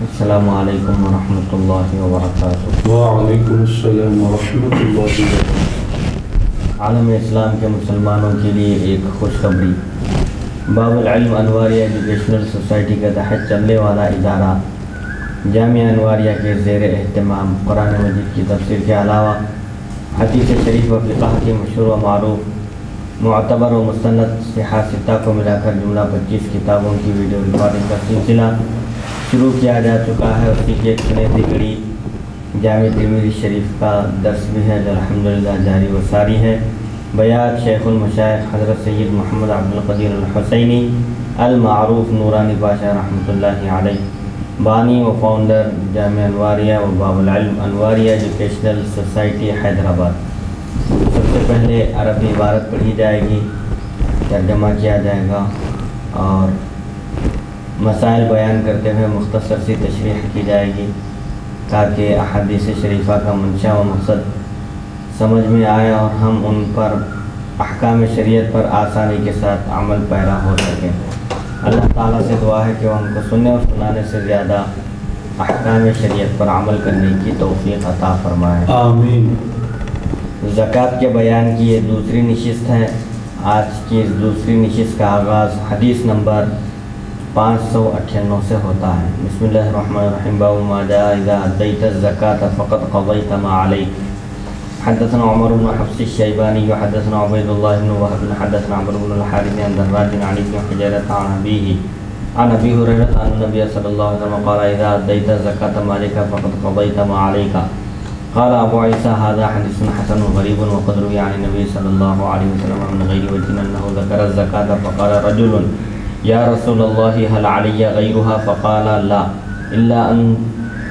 السلام علیکم ورحمۃ اللہ وبرکاتہ۔ وعلیکم السلام ورحمۃ اللہ وبرکاتہ۔ عالم اسلام کے مسلمانوں کے لیے ایک خوشخبری۔ باب العلم انواریہ ایجوکیشنل سوسائٹی کے تحت چلنے والا ادارہ جامعہ انواریہ کے زیر اہتمام قرآن مجید کی تفسیر کے علاوہ حدیث شریف و فقہ کی مشہور و معروف معتبر و مستند صحیح ستہ کو ملا کر جملہ 25 کتابوں کی ویڈیو ریکارڈنگ کا سلسلہ شروع کیا جا چکا ہے۔ اسی کی ایک سنہری کڑی جامع ترمذی شریف کا درس بھی ہے جو الحمدللہ جاری و ساری ہے۔ بیات شیخ المشائخ حضرت سید محمد عبد القدیر الحسینی المعروف نورانی پاشا رحمۃ اللہ علیہ، بانی و فاؤنڈر جامعہ انواریہ و باب العلم انواریہ ایجوکیشنل سوسائٹی حیدرآباد۔ سب سے پہلے عربی عبارت پڑھی جائے گی، ترجمہ کیا جائے گا اور مسائل بیان کرتے ہوئے مختصر سی تشریح کی جائے گی تاکہ احادیث شریفہ کا منشا و مقصد سمجھ میں آئے اور ہم ان پر احکام شریعت پر آسانی کے ساتھ عمل پیرا ہو سکیں۔ اللہ تعالیٰ سے دعا ہے کہ وہ ہم کو سننے اور سنانے سے زیادہ احکام شریعت پر عمل کرنے کی توفیق عطا فرمائے، آمین۔ زکوٰۃ کے بیان کی یہ دوسری نشست ہے۔ آج کی اس دوسری نشست کا آغاز حدیث نمبر 598 سے ہوتا ہے۔ بسم اللہ الرحمن الرحیم۔ باب ما جاء اذا ادیت الزکاۃ فقد قضیت ما علیک۔ حدثنا عمر بن حفص الشیبانی حدثنا عبید اللہ بن وهب حدثنا عمرو بن الحارث عن دراج عن ابن حجرة عن ابیہ عن ابی ہریرہ ان النبی صلی اللہ علیہ وسلم قال اذا ادیت الزکاۃ مالک فقد قضیت ما علیک۔ قال ابو عیسیٰ هذا حدیث حسن غریب وقد روی عن النبی صلی اللہ علیہ وسلم من غیر وجہ انه ذکر الزکاۃ فقال رجل یا رسول اللہ هل علی غیرها فقال لا الا ان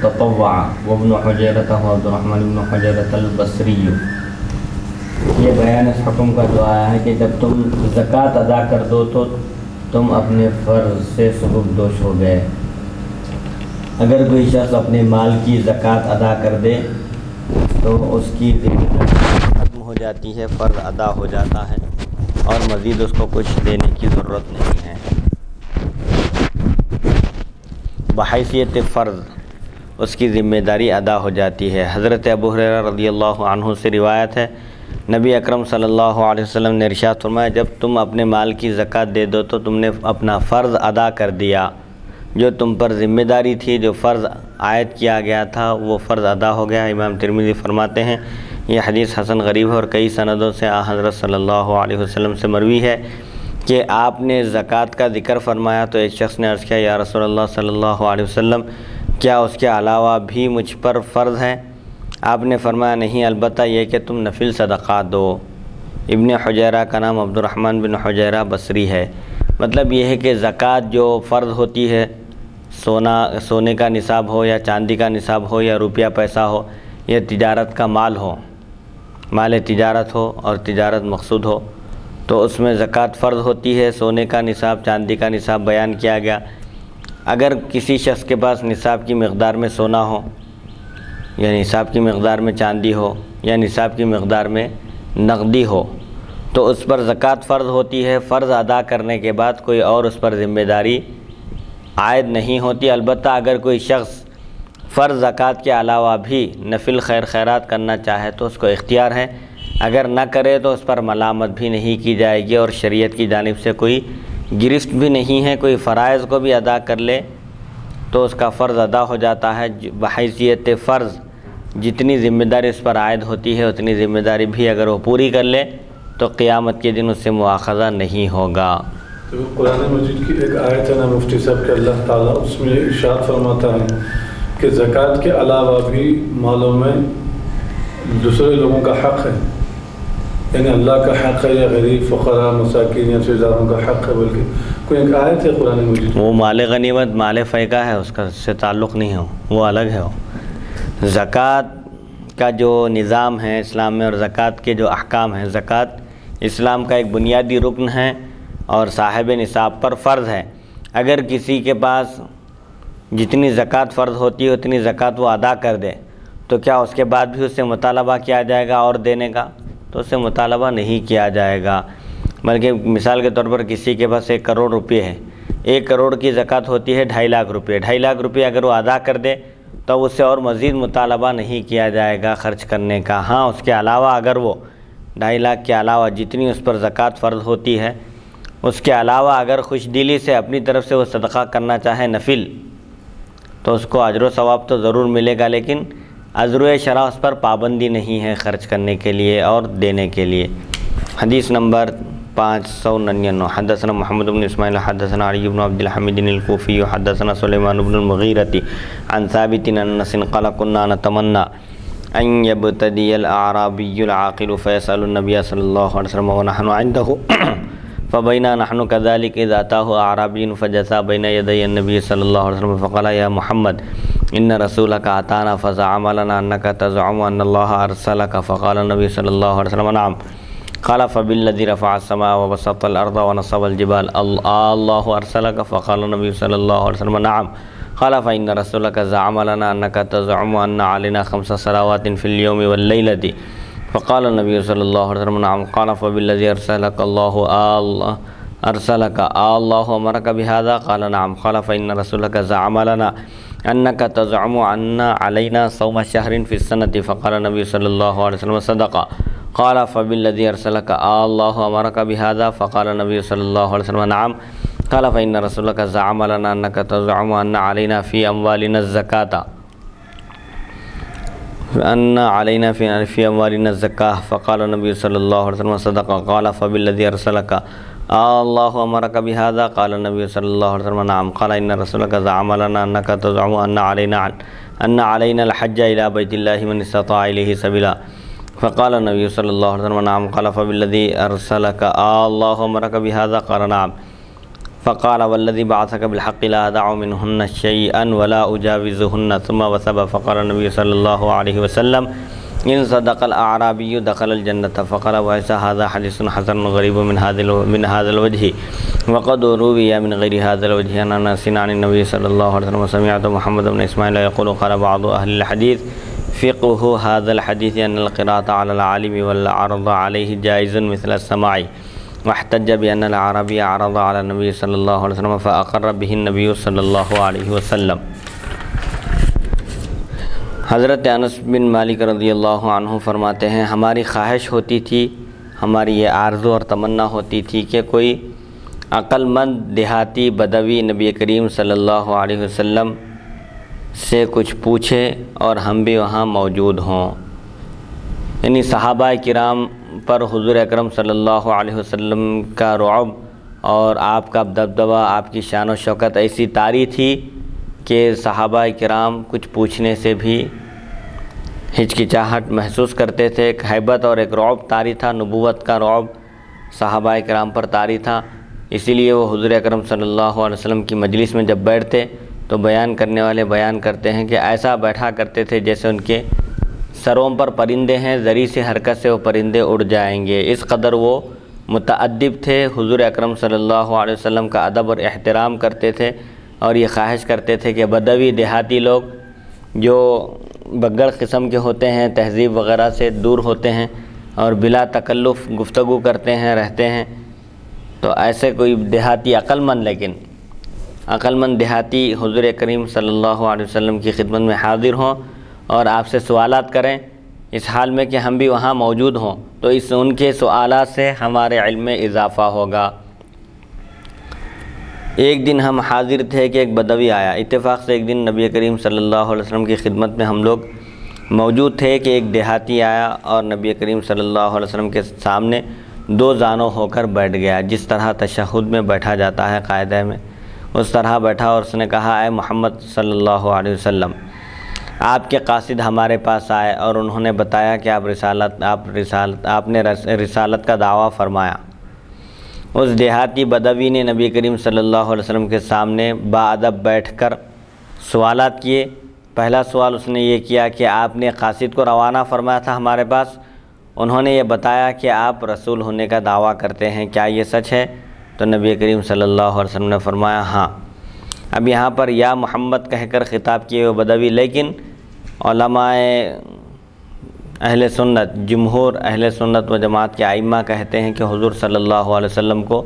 تطوع وابن حجیرة عبد الرحمن بن حجیرة البصری۔ یہ بیان اس حکم کا جو آیا ہے کہ جب تم زکوٰۃ ادا کر دو تو تم اپنے فرض سے سبکدوش ہو گئے۔ اگر کوئی شخص اپنے مال کی زکوٰۃ ادا کر دے تو اس کی ذمہ داری ختم ہو جاتی ہے، فرض ادا ہو جاتا ہے اور مزید اس کو کچھ دینے کی ضرورت نہیں ہے۔ بحیثیت فرض اس کی ذمہ داری ادا ہو جاتی ہے۔ حضرت ابو ہریرہ رضی اللہ عنہ سے روایت ہے، نبی اکرم صلی اللہ علیہ وسلم نے ارشاد فرمایا جب تم اپنے مال کی زکوٰۃ دے دو تو تم نے اپنا فرض ادا کر دیا، جو تم پر ذمہ داری تھی، جو فرض عائد کیا گیا تھا وہ فرض ادا ہو گیا۔ امام ترمذی فرماتے ہیں یہ حدیث حسن غریب ہے اور کئی سندوں سے حضرت صلی اللہ علیہ وسلم سے مروی ہے کہ آپ نے زکوٰۃ کا ذکر فرمایا تو ایک شخص نے عرض کیا یا رسول اللہ صلی اللہ علیہ وسلم کیا اس کے علاوہ بھی مجھ پر فرض ہے؟ آپ نے فرمایا نہیں، البتہ یہ کہ تم نفل صدقات دو۔ ابن حجیرہ کا نام عبد الرحمن بن حجیرہ بصری ہے۔ مطلب یہ ہے کہ زکوٰۃ جو فرض ہوتی ہے، سونے کا نصاب ہو یا چاندی کا نصاب ہو یا روپیہ پیسہ ہو یا تجارت کا مال ہو، مال تجارت ہو اور تجارت مقصود ہو تو اس میں زکوٰۃ فرض ہوتی ہے۔ سونے کا نصاب، چاندی کا نصاب بیان کیا گیا۔ اگر کسی شخص کے پاس نصاب کی مقدار میں سونا ہو یا نصاب کی مقدار میں چاندی ہو یا نصاب کی مقدار میں نقدی ہو تو اس پر زکوٰۃ فرض ہوتی ہے۔ فرض ادا کرنے کے بعد کوئی اور اس پر ذمہ داری عائد نہیں ہوتی۔ البتہ اگر کوئی شخص فرض زکوٰۃ کے علاوہ بھی نفل خیر خیرات کرنا چاہے تو اس کو اختیار ہے، اگر نہ کرے تو اس پر ملامت بھی نہیں کی جائے گی اور شریعت کی جانب سے کوئی گرفت بھی نہیں ہے۔ کوئی فرائض کو بھی ادا کر لے تو اس کا فرض ادا ہو جاتا ہے۔ بحیثیت فرض جتنی ذمہ داری اس پر عائد ہوتی ہے اتنی ذمہ داری بھی اگر وہ پوری کر لے تو قیامت کے دن اس سے مواخذہ نہیں ہوگا۔ قرآن مجید کی ایک آیت ہے نا مفتی صاحب کہ اللہ تعالیٰ اس میں ارشاد فرماتا ہے کہ زکوٰۃ کے علاوہ بھی مالوں میں دوسرے لوگوں کا حق ہے، یعنی اللہ کا حق ہے یا غریب فقراء مساکین یا رشتےداروں کا حق ہے، بلکہ کوئی ایک آیت ہے قرآن مجید وہ مال غنیمت مال فیکہ ہے، اس کا سے تعلق نہیں ہو، وہ الگ ہے۔ وہ زکوٰۃ کا جو نظام ہے اسلام میں اور زکوٰۃ کے جو احکام ہیں، زکوٰۃ اسلام کا ایک بنیادی رکن ہے اور صاحب نصاب پر فرض ہے۔ اگر کسی کے پاس جتنی زکوٰۃ فرض ہوتی ہے اتنی زکوٰۃ وہ ادا کر دے تو کیا اس کے بعد بھی اس سے مطالبہ کیا جائے گا اور دینے کا؟ تو اس سے مطالبہ نہیں کیا جائے گا، بلکہ مثال کے طور پر کسی کے پاس 1 کروڑ روپے ہے 1 کروڑ کی زکوٰۃ ہوتی ہے 2.5 لاکھ روپے، 2.5 لاکھ روپے اگر وہ ادا کر دے تو اس سے اور مزید مطالبہ نہیں کیا جائے گا خرچ کرنے کا۔ ہاں اس کے علاوہ اگر وہ 2.5 لاکھ کے علاوہ جتنی اس پر زکوٰۃ فرض ہوتی ہے اس کے علاوہ اگر خوش دلی سے اپنی طرف سے وہ صدقہ کرنا چاہے نفل تو اس کو اجر و ثواب تو ضرور ملے گا، لیکن عذر شرع اس پر پابندی نہیں ہے خرچ کرنے کے لیے اور دینے کے لیے۔ حدیث نمبر 599 حدثنا محمد بن اسماعیل حدثنا علی بن عبد الحمید الکوفی حدثنا سلیمان بن المغیرۃ عن ثابت عن انس قال كنا نتمنى ان يبتدي الاعرابي العاقل فيسأل النبي صلی اللہ علیہ وسلم ونحن عنده فبينا نحن كذلك اذا اتاه اعرابي فجثى بين يدي النبي صلی اللہ علیہ وسلم فقال يا محمد ان رسولك اتانا فزعم لنا انك تزعم ان الله ارسلك فقال النبي صلی اللہ علیہ وسلم نعم قال فبالذي رفع السماء وبسط الارض ونصب الجبال الله ارسلك فقال النبي صلی اللہ علیہ وسلم نعم قال فإن رسولك زعم لنا انك تزعم ان علينا 5 صلوات في اليوم والليلة فقال النبي صلی اللہ علیہ وسلم نعم قال فبالذي ارسلك الله امرك بهذا قال نعم قال فإن رسولك زعم لنا انك تزعم ان علينا صوم شهر في السنة فقال النبي صلی اللہ علیہ وسلم صدق قال فبالذي ارسلك الله امرك بهذا فقال النبي صلی اللہ علیہ وسلم نعم قال فإن رسولك زعم لنا انك تزعم ان علينا في اموالنا الزكاة فقال النبي صلی اللہ علیہ وسلم صدق قال فبالذي ارسلك الله امرك بهذا قال النبي صلی اللہ علیہ وسلم نعم قال ان رسولك زعم لنا انك تزعم ان علينا الحج الى بيت الله من استطاع اليه سبيلا فقال النبي صلی اللہ علیہ وسلم نعم قال فبالذي ارسلك الله امرك بهذا قال نعم فقال والذي بعثك بالحق لا أدع منهن شيئا ولا أجاوزهن ثم وثب فقال النبي صلی اللہ علیہ وسلم ان صدق الاعرابي دخل الجنة فقال وعيسى هذا حديث حسن غريب من هذا الوجه وقد روي من غير هذا الوجه عن انس عن النبي صلی اللہ علیہ وسلم سمعت محمد بن اسماعیل يقول قال بعض اهل الحديث فقه هذا الحديث ان القراءة على العالم والعرض عليه جائز مثل السماع واحتج بان العربي عرض على النبي صلی اللہ علیہ وسلم فاقر به النبي صلی اللہ علیہ وسلم۔ حضرت انس بن مالک رضی اللہ عنہ فرماتے ہیں ہماری خواہش ہوتی تھی، ہماری یہ آرزو اور تمنا ہوتی تھی کہ کوئی عقل مند دیہاتی بدوی نبی کریم صلی اللہ علیہ وسلم سے کچھ پوچھے اور ہم بھی وہاں موجود ہوں۔ یعنی صحابہ کرام پر حضور اکرم صلی اللہ علیہ وسلم کا رعب اور آپ کا دبدبہ، آپ کی شان و شوکت ایسی طاری تھی کہ صحابہ کرام کچھ پوچھنے سے بھی ہچکچاہٹ محسوس کرتے تھے۔ ایک ہیبت اور ایک رعب طاری تھا، نبوت کا رعب صحابہ کرام پر طاری تھا، اسی لیے وہ حضور اکرم صلی اللہ علیہ وسلم کی مجلس میں جب بیٹھتے تو بیان کرنے والے بیان کرتے ہیں کہ ایسا بیٹھا کرتے تھے جیسے ان کے سروں پر پرندے ہیں، ذری سی حرکت سے وہ پرندے اڑ جائیں گے، اس قدر وہ متعدب تھے۔ حضور اکرم صلی اللہ علیہ وسلم کا ادب اور احترام کرتے تھے اور یہ خواہش کرتے تھے کہ بدوی دیہاتی لوگ جو بگڑ قسم کے ہوتے ہیں، تہذیب وغیرہ سے دور ہوتے ہیں اور بلا تکلف گفتگو کرتے ہیں، رہتے ہیں، تو ایسے کوئی دیہاتی لیکن عقل مند دیہاتی حضور کریم صلی اللہ علیہ وسلم کی خدمت میں حاضر ہوں اور آپ سے سوالات کریں اس حال میں کہ ہم بھی وہاں موجود ہوں، تو ان کے سوالات سے ہمارے علم میں اضافہ ہوگا۔ ایک دن ہم حاضر تھے کہ ایک بدوی آیا، اتفاق سے ایک دن نبی کریم صلی اللہ علیہ وسلم کی خدمت میں ہم لوگ موجود تھے کہ ایک دیہاتی آیا اور نبی کریم صلی اللہ علیہ وسلم کے سامنے 2 زانوں ہو کر بیٹھ گیا، جس طرح تشہد میں بیٹھا جاتا ہے قاعدہ میں، اس طرح بیٹھا اور اس نے کہا اے محمد صلی اللہ علیہ وسلم، آپ کے قاصد ہمارے پاس آئے اور انہوں نے بتایا کہ آپ نے رسالت کا دعویٰ فرمایا۔ اس دیہاتی بدوی نے نبی کریم صلی اللہ علیہ وسلم کے سامنے باادب بیٹھ کر سوالات کیے۔ پہلا سوال اس نے یہ کیا کہ آپ نے قاصد کو روانہ فرمایا تھا ہمارے پاس، انہوں نے یہ بتایا کہ آپ رسول ہونے کا دعویٰ کرتے ہیں، کیا یہ سچ ہے؟ تو نبی کریم صلی اللہ علیہ وسلم نے فرمایا ہاں۔ اب یہاں پر یا محمد کہہ کر خطاب کیے وہ بدوی، لیکن علماء اہل سنت، جمہور اہل سنت و جماعت کے ائمہ کہتے ہیں کہ حضور صلی اللہ علیہ وسلم کو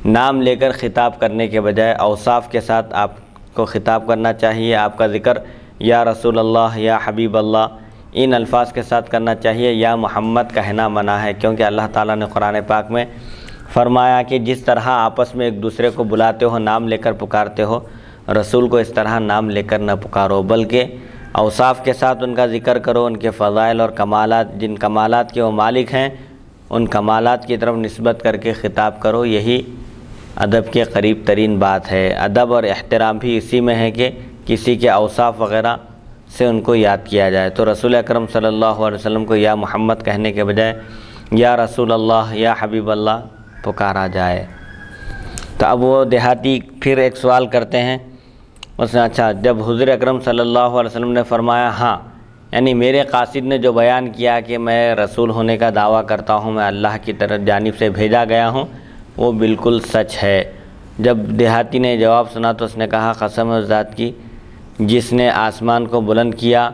نام لے کر خطاب کرنے کے بجائے اوصاف کے ساتھ آپ کو خطاب کرنا چاہیے۔ آپ کا ذکر یا رسول اللہ، یا حبیب اللہ ان الفاظ کے ساتھ کرنا چاہیے۔ یا محمد کہنا منع ہے، کیونکہ اللہ تعالیٰ نے قرآن پاک میں فرمایا کہ جس طرح آپس میں ایک دوسرے کو بلاتے ہو، نام لے کر پکارتے ہو، رسول کو اس طرح نام لے کر نہ پکارو، بلکہ اوصاف کے ساتھ ان کا ذکر کرو، ان کے فضائل اور کمالات، جن کمالات کے وہ مالک ہیں ان کمالات کی طرف نسبت کر کے خطاب کرو۔ یہی ادب کے قریب ترین بات ہے۔ ادب اور احترام بھی اسی میں ہے کہ کسی کے اوصاف وغیرہ سے ان کو یاد کیا جائے۔ تو رسول اکرم صلی اللہ علیہ وسلم کو یا محمد کہنے کے بجائے یا رسول اللہ، یا حبیب اللہ پکارا جائے۔ تو اب وہ دیہاتی پھر ایک سوال کرتے ہیں، اس نے اچھا جب حضور اکرم صلی اللہ علیہ وسلم نے فرمایا ہاں، یعنی میرے قاصد نے جو بیان کیا کہ میں رسول ہونے کا دعویٰ کرتا ہوں، میں اللہ کی طرف جانب سے بھیجا گیا ہوں، وہ بالکل سچ ہے۔ جب دیہاتی نے جواب سنا تو اس نے کہا قسم ہے اس ذات کی جس نے آسمان کو بلند کیا،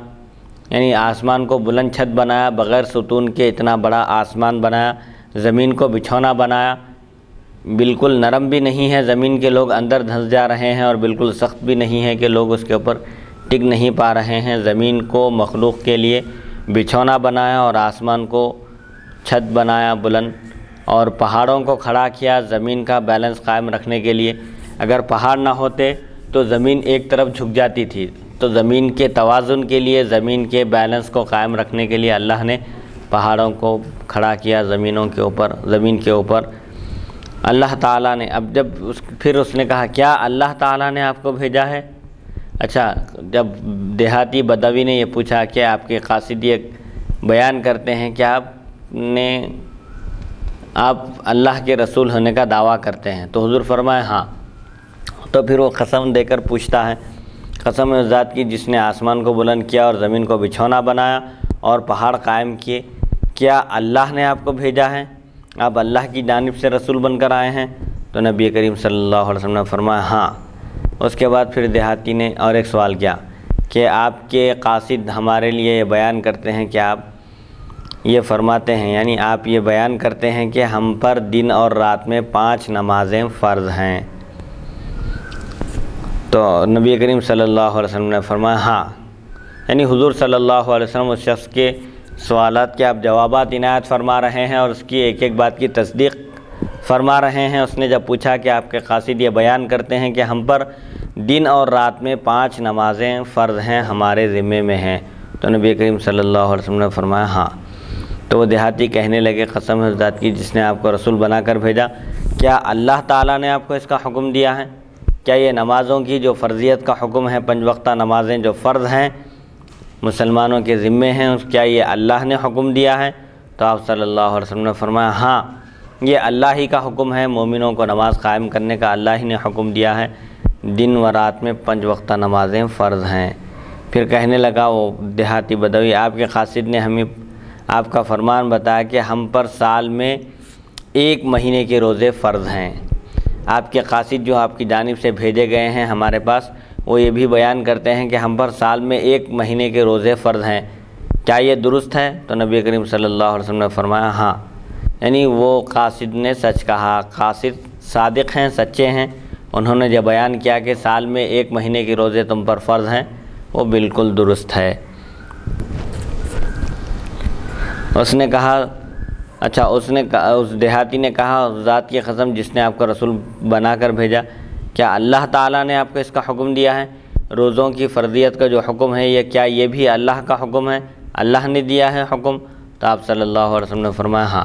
یعنی آسمان کو بلند چھت بنایا، بغیر ستون کے اتنا بڑا آسمان بنایا، زمین کو بچھونا بنایا، بالکل نرم بھی نہیں ہے، زمین کے لوگ اندر دھنس جا رہے ہیں، اور بالکل سخت بھی نہیں ہے کہ لوگ اس کے اوپر ٹک نہیں پا رہے ہیں۔ زمین کو مخلوق کے لیے بچھونا بنایا اور آسمان کو چھت بنایا بلند، اور پہاڑوں کو کھڑا کیا زمین کا بیلنس قائم رکھنے کے لیے۔ اگر پہاڑ نہ ہوتے تو زمین ایک طرف جھک جاتی تھی، تو زمین کے توازن کے لیے، زمین کے بیلنس کو قائم رکھنے کے لیے اللہ نے پہاڑوں کو کھڑا کیا زمین کے اوپر۔ اللہ تعالیٰ نے اب پھر اس نے کہا کیا اللہ تعالیٰ نے آپ کو بھیجا ہے؟ اچھا جب دیہاتی بدوی نے یہ پوچھا کہ آپ کے قاصد یہ بیان کرتے ہیں کہ آپ اللہ کے رسول ہونے کا دعویٰ کرتے ہیں، تو حضور فرمائے ہاں۔ تو پھر وہ قسم دے کر پوچھتا ہے قسم اس ذات کی جس نے آسمان کو بلند کیا اور زمین کو بچھونا بنایا اور پہاڑ قائم کیے، کیا اللہ نے آپ کو بھیجا ہے؟ آپ اللہ کی جانب سے رسول بن کر آئے ہیں؟ تو نبی کریم صلی اللہ علیہ وسلم نے فرمایا ہاں۔ اس کے بعد پھر دیہاتی نے اور ایک سوال کیا کہ آپ کے قاصد ہمارے لیے یہ بیان کرتے ہیں کہ آپ یہ فرماتے ہیں، یعنی آپ یہ بیان کرتے ہیں کہ ہم پر دن اور رات میں 5 نمازیں فرض ہیں۔ تو نبی کریم صلی اللہ علیہ وسلم نے فرمایا ہاں، یعنی حضور صلی اللہ علیہ وسلم اس شخص کے سوالات کے آپ جوابات عنایت فرما رہے ہیں اور اس کی ایک ایک بات کی تصدیق فرما رہے ہیں۔ اس نے جب پوچھا کہ آپ کے قاصد یہ بیان کرتے ہیں کہ ہم پر دن اور رات میں 5 نمازیں فرض ہیں، ہمارے ذمے میں ہیں، تو نبی کریم صلی اللہ علیہ وسلم نے فرمایا ہاں۔ تو وہ دیہاتی کہنے لگے قسم ہے اس ذات کی جس نے آپ کو رسول بنا کر بھیجا، کیا اللہ تعالیٰ نے آپ کو اس کا حکم دیا ہے؟ کیا یہ نمازوں کی جو فرضیت کا حکم ہے، 5 وقتہ نمازیں جو فرض ہیں مسلمانوں کے ذمے ہیں، کیا یہ اللہ نے حکم دیا ہے؟ تو آپ صلی اللہ علیہ وسلم نے فرمایا ہاں، یہ اللہ ہی کا حکم ہے، مومنوں کو نماز قائم کرنے کا اللہ ہی نے حکم دیا ہے، دن و رات میں 5 وقتہ نمازیں فرض ہیں۔ پھر کہنے لگا وہ دیہاتی بدوی آپ کے قاصد نے ہمیں آپ کا فرمان بتایا کہ ہم پر سال میں 1 مہینے کے روزے فرض ہیں۔ آپ کے قاصد جو آپ کی جانب سے بھیجے گئے ہیں ہمارے پاس، وہ یہ بھی بیان کرتے ہیں کہ ہم پر سال میں 1 مہینے کے روزے فرض ہیں، کیا یہ درست ہے؟ تو نبی کریم صلی اللہ علیہ وسلم نے فرمایا ہاں، یعنی وہ قاصد نے سچ کہا، قاصد صادق ہیں، سچے ہیں، انہوں نے جو بیان کیا کہ سال میں 1 مہینے کے روزے تم پر فرض ہیں، وہ بالکل درست ہے۔ اس نے کہا اچھا اس دیہاتی نے کہا اس ذات کی قسم جس نے آپ کو رسول بنا کر بھیجا، کیا اللہ تعالیٰ نے آپ کو اس کا حکم دیا ہے؟ روزوں کی فرضیت کا جو حکم ہے یہ بھی اللہ کا حکم ہے، اللہ نے دیا ہے حکم؟ تو آپ صلی اللہ علیہ وسلم نے فرمایا ہاں۔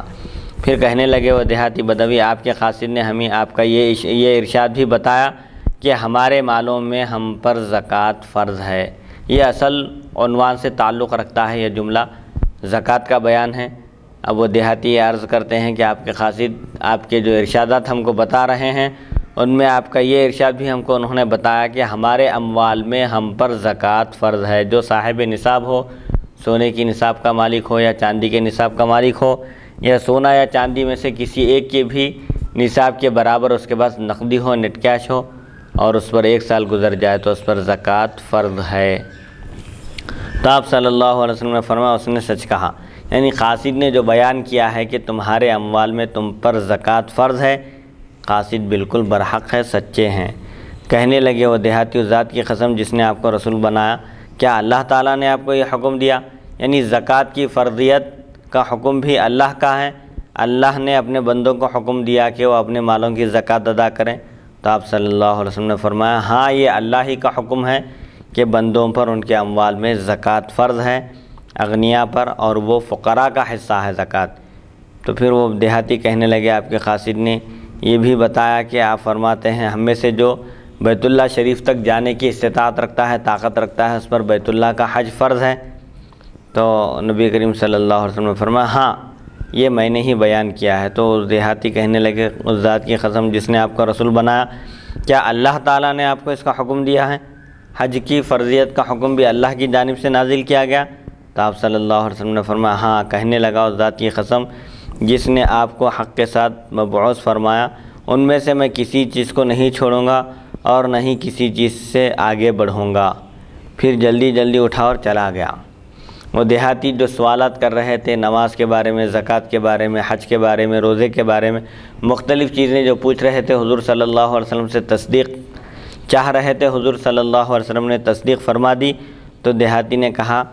پھر کہنے لگے وہ دیہاتی بدوی آپ کے قاصد نے ہمیں آپ کا یہ ارشاد بھی بتایا کہ ہمارے مالوں میں ہم پر زکوٰۃ فرض ہے۔ یہ اصل عنوان سے تعلق رکھتا ہے، یہ جملہ زکوٰۃ کا بیان ہے۔ اب وہ دیہاتی عرض کرتے ہیں کہ آپ کے قاصد آپ کے جو ارشادات ہم کو بتا رہے ہیں ان میں آپ کا یہ ارشاد بھی ہم کو انہوں نے بتایا کہ ہمارے اموال میں ہم پر زکوٰۃ فرض ہے، جو صاحب نصاب ہو، سونے کی نصاب کا مالک ہو یا چاندی کے نصاب کا مالک ہو، یا سونا یا چاندی میں سے کسی ایک کے بھی نصاب کے برابر اس کے پاس نقدی ہو، نیٹ کیش ہو، اور اس پر 1 سال گزر جائے تو اس پر زکوٰۃ فرض ہے۔ تو آپ صلی اللہ علیہ وسلم نے فرمایا اس نے سچ کہا، یعنی قاصد نے جو بیان کیا ہے کہ تمہارے اموال میں تم پر زکوٰۃ فرض ہے، قاصد بالکل برحق ہے، سچے ہیں۔ کہنے لگے وہ دیہاتی اس ذات کی قسم جس نے آپ کو رسول بنایا، کیا اللہ تعالیٰ نے آپ کو یہ حکم دیا؟ یعنی زکوٰۃ کی فرضیت کا حکم بھی اللہ کا ہے، اللہ نے اپنے بندوں کو حکم دیا کہ وہ اپنے مالوں کی زکوٰۃ ادا کریں۔ تو آپ صلی اللہ علیہ وسلم نے فرمایا ہاں، یہ اللہ ہی کا حکم ہے کہ بندوں پر ان کے اموال میں زکوٰۃ فرض ہے، اغنیاء پر، اور وہ فقراء کا حصہ ہے زکوٰۃ۔ تو پھر وہ دیہاتی کہنے لگے آپ کے قاصد نے یہ بھی بتایا کہ آپ فرماتے ہیں ہم میں سے جو بیت اللہ شریف تک جانے کی استطاعت رکھتا ہے، طاقت رکھتا ہے، اس پر بیت اللہ کا حج فرض ہے۔ تو نبی کریم صلی اللہ علیہ وسلم نے فرمایا ہاں، یہ میں نے ہی بیان کیا ہے۔ تو دیہاتی کہنے لگے اس ذات کی قسم جس نے آپ کا رسول بنایا، کیا اللہ تعالیٰ نے آپ کو اس کا حکم دیا ہے؟ حج کی فرضیت کا حکم بھی اللہ کی جانب سے نازل کیا گیا؟ تو آپ صلی اللہ علیہ وسلم نے فرمایا ہاں۔ کہنے لگا اس ذات کی قسم جس نے آپ کو حق کے ساتھ مبعوث فرمایا، ان میں سے میں کسی چیز کو نہیں چھوڑوں گا اور نہ ہی کسی چیز سے آگے بڑھوں گا۔ پھر جلدی جلدی اٹھا اور چلا گیا۔ وہ دیہاتی جو سوالات کر رہے تھے نماز کے بارے میں، زکوٰۃ کے بارے میں، حج کے بارے میں، روزے کے بارے میں، مختلف چیزیں جو پوچھ رہے تھے، حضور صلی اللہ علیہ وسلم سے تصدیق چاہ رہے تھے، حضور صلی اللہ علیہ وسلم نے تصدیق فرما دی۔ تو دیہاتی نے کہا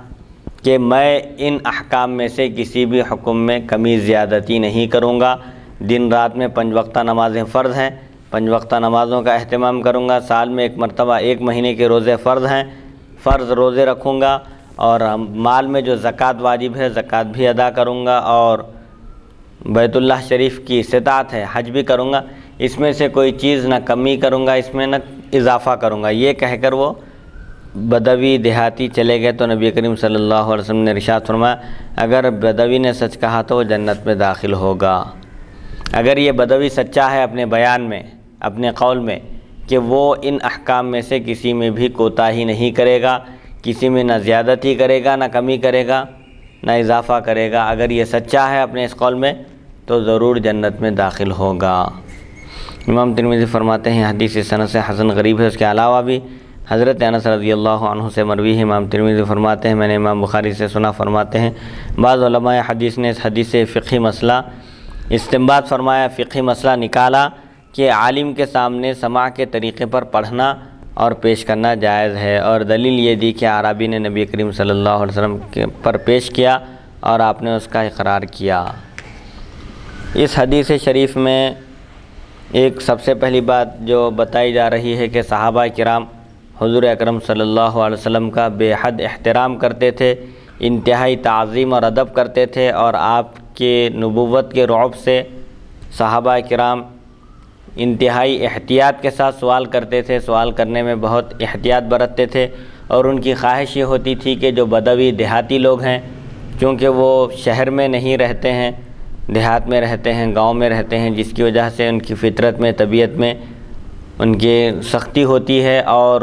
کہ میں ان احکام میں سے کسی بھی حکم میں کمی زیادتی نہیں کروں گا۔ دن رات میں 5 وقتہ نمازیں فرض ہیں، 5 وقتہ نمازوں کا اہتمام کروں گا۔ سال میں 1 مرتبہ 1 مہینے کے روزے فرض ہیں، فرض روزے رکھوں گا، اور مال میں جو زکوٰۃ واجب ہے زکوٰۃ بھی ادا کروں گا، اور بیت اللہ شریف کی استطاعت ہے حج بھی کروں گا۔ اس میں سے کوئی چیز نہ کمی کروں گا، اس میں نہ اضافہ کروں گا۔ یہ کہہ کر وہ بدوی دیہاتی چلے گئے۔ تو نبی کریم صلی اللہ علیہ وسلم نے ارشاد فرمایا اگر بدوی نے سچ کہا تو وہ جنت میں داخل ہوگا۔ اگر یہ بدوی سچا ہے اپنے بیان میں، اپنے قول میں، کہ وہ ان احکام میں سے کسی میں بھی کوتاہی نہیں کرے گا، کسی میں نہ زیادتی کرے گا، نہ کمی کرے گا، نہ اضافہ کرے گا، اگر یہ سچا ہے اپنے اس قول میں تو ضرور جنت میں داخل ہوگا۔ امام ترمذی فرماتے ہیں حدیث سند سے حسن غریب ہے۔ اس کے علاوہ بھی حضرت انس رضی اللہ عنہ سے مروی ہے۔ امام ترمذی فرماتے ہیں میں نے امام بخاری سے سنا، فرماتے ہیں بعض علماء حدیث نے اس حدیث سے فقہی مسئلہ استنباط فرمایا، فقہی مسئلہ نکالا کہ عالم کے سامنے سماع کے طریقے پر پڑھنا اور پیش کرنا جائز ہے، اور دلیل یہ دی کہ اعرابی نے نبی کریم صلی اللہ علیہ وسلم پر پیش کیا اور آپ نے اس کا اقرار کیا۔ اس حدیث شریف میں ایک سب سے پہلی بات جو بتائی جا رہی ہے کہ صحابہ کرام حضور اکرم صلی اللہ علیہ وسلم کا بے حد احترام کرتے تھے، انتہائی تعظیم اور ادب کرتے تھے، اور آپ کے نبوت کے رعب سے صحابہ کرام انتہائی احتیاط کے ساتھ سوال کرتے تھے، سوال کرنے میں بہت احتیاط برتتے تھے، اور ان کی خواہش یہ ہوتی تھی کہ جو بدوی دیہاتی لوگ ہیں، چونکہ وہ شہر میں نہیں رہتے ہیں، دیہات میں رہتے ہیں، گاؤں میں رہتے ہیں، جس کی وجہ سے ان کی فطرت میں، طبیعت میں ان کی سختی ہوتی ہے، اور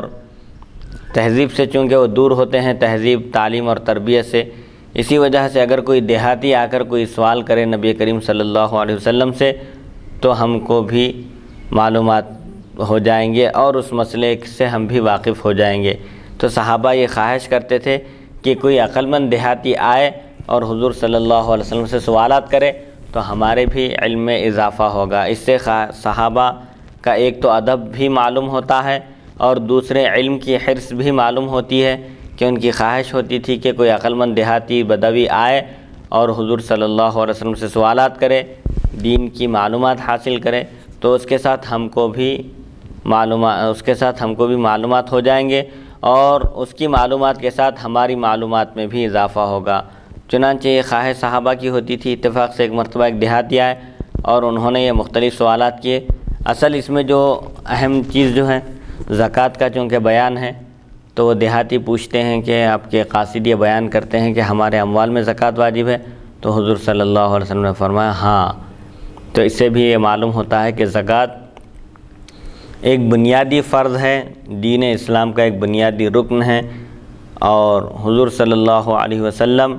تہذیب سے چونکہ وہ دور ہوتے ہیں، تہذیب، تعلیم اور تربیت سے، اسی وجہ سے اگر کوئی دیہاتی آ کر کوئی سوال کرے نبی کریم صلی اللہ علیہ وسلم سے تو ہم کو بھی معلومات ہو جائیں گے اور اس مسئلے سے ہم بھی واقف ہو جائیں گے۔ تو صحابہ یہ خواہش کرتے تھے کہ کوئی عقل مند دیہاتی آئے اور حضور صلی اللہ علیہ وسلم سے سوالات کرے تو ہمارے بھی علم میں اضافہ ہوگا۔ اس سے صحابہ کا ایک تو ادب بھی معلوم ہوتا ہے، اور دوسرے علم کی حرص بھی معلوم ہوتی ہے کہ ان کی خواہش ہوتی تھی کہ کوئی عقل مند دیہاتی بدوی آئے اور حضور صلی اللہ علیہ وسلم سے سوالات کرے، دین کی معلومات حاصل کرے، تو اس کے ساتھ ہم کو بھی معلومات ہو جائیں گے، اور اس کی معلومات کے ساتھ ہماری معلومات میں بھی اضافہ ہوگا۔ چنانچہ یہ خواہش صحابہ کی ہوتی تھی۔ اتفاق سے ایک مرتبہ ایک دیہاتی آئے اور انہوں نے یہ مختلف سوالات کیے۔ اصل اس میں جو اہم چیز جو ہے زکوٰۃ کا چونکہ بیان ہے، تو وہ دیہاتی پوچھتے ہیں کہ آپ کے قاصد یہ بیان کرتے ہیں کہ ہمارے اموال میں زکوٰۃ واجب ہے، تو حضور صلی اللہ علیہ وسلم نے فرمایا ہاں۔ تو اس سے بھی یہ معلوم ہوتا ہے کہ زکوٰۃ ایک بنیادی فرض ہے، دین اسلام کا ایک بنیادی رکن ہے، اور حضور صلی اللہ علیہ وسلم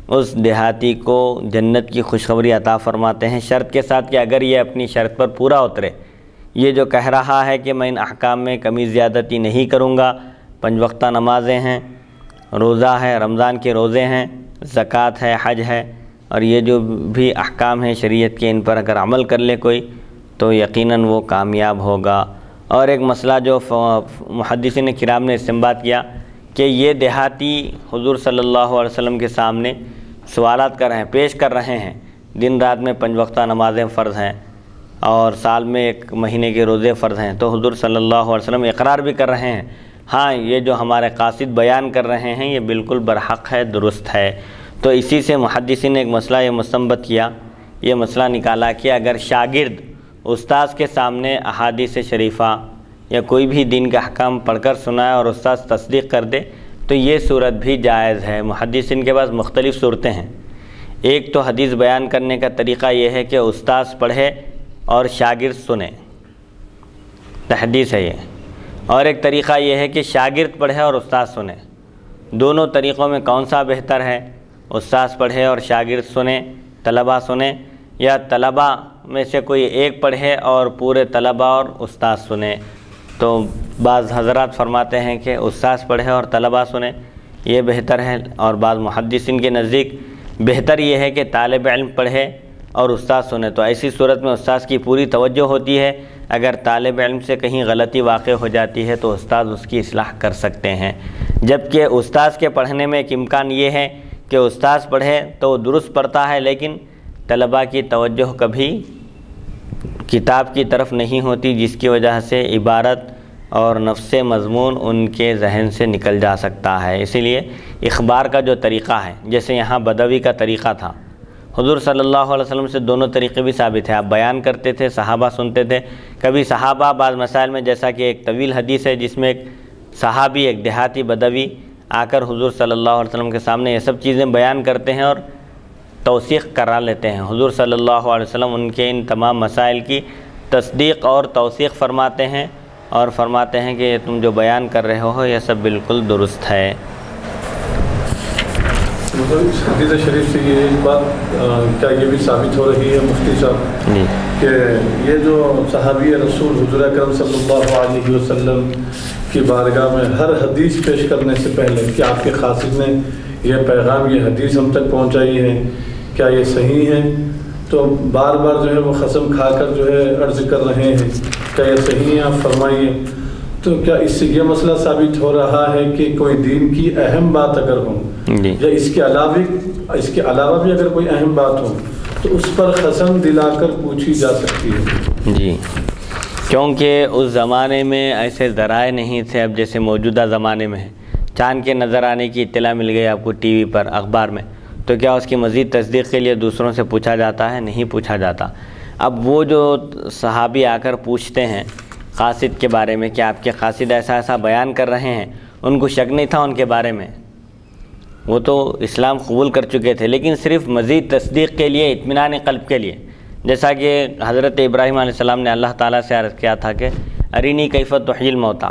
اس دیہاتی کو جنت کی خوشخبری عطا فرماتے ہیں، شرط کے ساتھ کہ اگر یہ اپنی شرط پر پورا اترے، یہ جو کہہ رہا ہے کہ میں ان احکام میں کمی زیادتی نہیں کروں گا، 5 وقتہ نمازیں ہیں، روزہ ہے، رمضان کے روزے ہیں، زکوٰۃ ہے، حج ہے، اور یہ جو بھی احکام ہیں شریعت کے، ان پر اگر عمل کر لے کوئی تو یقیناً وہ کامیاب ہوگا۔ اور ایک مسئلہ جو محدثین کرام نے استنباط کیا کہ یہ دیہاتی حضور صلی اللہ علیہ وسلم کے سامنے سوالات کر رہے ہیں، پیش کر رہے ہیں، دن رات میں 5 وقتہ نمازیں فرض ہیں اور سال میں 1 مہینے کے روزے فرض ہیں، تو حضور صلی اللہ علیہ وسلم اقرار بھی کر رہے ہیں ہاں یہ جو ہمارے قاصد بیان کر رہے ہیں یہ بالکل برحق ہے، درست ہے۔ تو اسی سے محدثین نے ایک مسئلہ یہ مستنبط کیا، یہ مسئلہ نکالا کہ اگر شاگرد استاذ کے سامنے احادیث شریفہ یا کوئی بھی دین کا احکام پڑھ کر سنائے اور استاذ تصدیق کر دے تو یہ صورت بھی جائز ہے۔ محدثین کے پاس مختلف صورتیں ہیں، ایک تو حدیث بیان کرنے کا طریقہ یہ ہے کہ استاذ پڑھے اور شاگرد سنے، تحدیث ہے یہ، اور ایک طریقہ یہ ہے کہ شاگرد پڑھے اور استاذ سنے۔ دونوں طریقوں میں کون سا بہتر ہے؟ استاذ پڑھے اور شاگرد سنے، طلبہ سنے، یا طلبہ میں سے کوئی ایک پڑھے اور پورے طلبہ اور استاذ سنے؟ تو بعض حضرات فرماتے ہیں کہ استاذ پڑھے اور طلبہ سنے یہ بہتر ہے، اور بعض محدثین کے نزدیک بہتر یہ ہے کہ طالب علم پڑھے اور استاذ سنے۔ تو ایسی صورت میں استاذ کی پوری توجہ ہوتی ہے، اگر طالب علم سے کہیں غلطی واقع ہو جاتی ہے تو استاذ اس کی اصلاح کر سکتے ہیں۔ جبکہ استاذ کے پڑھنے میں ایک امکان یہ ہے کہ استاذ پڑھے تو وہ درست پڑھتا ہے لیکن طلباء کی توجہ کبھی کتاب کی طرف نہیں ہوتی، جس کی وجہ سے عبارت اور نفس مضمون ان کے ذہن سے نکل جا سکتا ہے۔ اسی لیے اخبار کا جو طریقہ ہے، جیسے یہاں بدوی کا طریقہ تھا، حضور صلی اللہ علیہ وسلم سے دونوں طریقے بھی ثابت ہیں، آپ بیان کرتے تھے، صحابہ سنتے تھے۔ کبھی صحابہ بعض مسائل میں، جیسا کہ ایک طویل حدیث ہے جس میں ایک صحابی، ایک دیہاتی بدوی آ کر حضور صلی اللہ علیہ وسلم کے سامنے یہ سب چیزیں بیان کرتے ہیں اور توثیق کرا لیتے ہیں۔ حضور صلی اللہ علیہ وسلم ان کے ان تمام مسائل کی تصدیق اور توثیق فرماتے ہیں اور فرماتے ہیں کہ یہ تم جو بیان کر رہے ہو یہ سب بالکل درست ہے۔ اس حدیث شریف سے یہ ایک بات کیا یہ بھی ثابت ہو رہی ہے مفتی صاحب کہ یہ جو صحابی رسول حضور اکرم صلی اللہ علیہ وسلم کی بارگاہ میں ہر حدیث پیش کرنے سے پہلے کہ آپ کے قاصد نے یہ پیغام، یہ حدیث ہم تک پہنچائی ہے، کیا یہ صحیح ہے؟ تو بار بار جو ہے وہ قسم کھا کر جو ہے عرض کر رہے ہیں کیا یہ صحیح ہے، آپ فرمائیے۔ تو کیا اس سے یہ مسئلہ ثابت ہو رہا ہے کہ کوئی دین کی اہم بات اگر ہو یا اس کے علاوہ بھی اگر کوئی اہم بات ہو تو اس پر قسم دلا کر پوچھی جا سکتی ہے؟ جی، کیونکہ اس زمانے میں ایسے ذرائع نہیں تھے اب جیسے موجودہ زمانے میں ہے۔ چاند کے نظر آنے کی اطلاع مل گئی آپ کو ٹی وی پر، اخبار میں، تو کیا اس کی مزید تصدیق کے لیے دوسروں سے پوچھا جاتا ہے؟ نہیں پوچھا جاتا۔ اب وہ جو صحابی آ کر پوچھتے ہیں قاصد کے بارے میں کہ آپ کے قاصد ایسا ایسا بیان کر رہے ہیں، ان کو شک نہیں تھا ان کے بارے میں، وہ تو اسلام قبول کر چکے تھے، لیکن صرف مزید تصدیق کے لیے، اطمینان قلب کے لیے، جیسا کہ حضرت ابراہیم علیہ السلام نے اللہ تعالیٰ سے عرض کیا تھا کہ ارینی کیف تحیی الموتیٰ،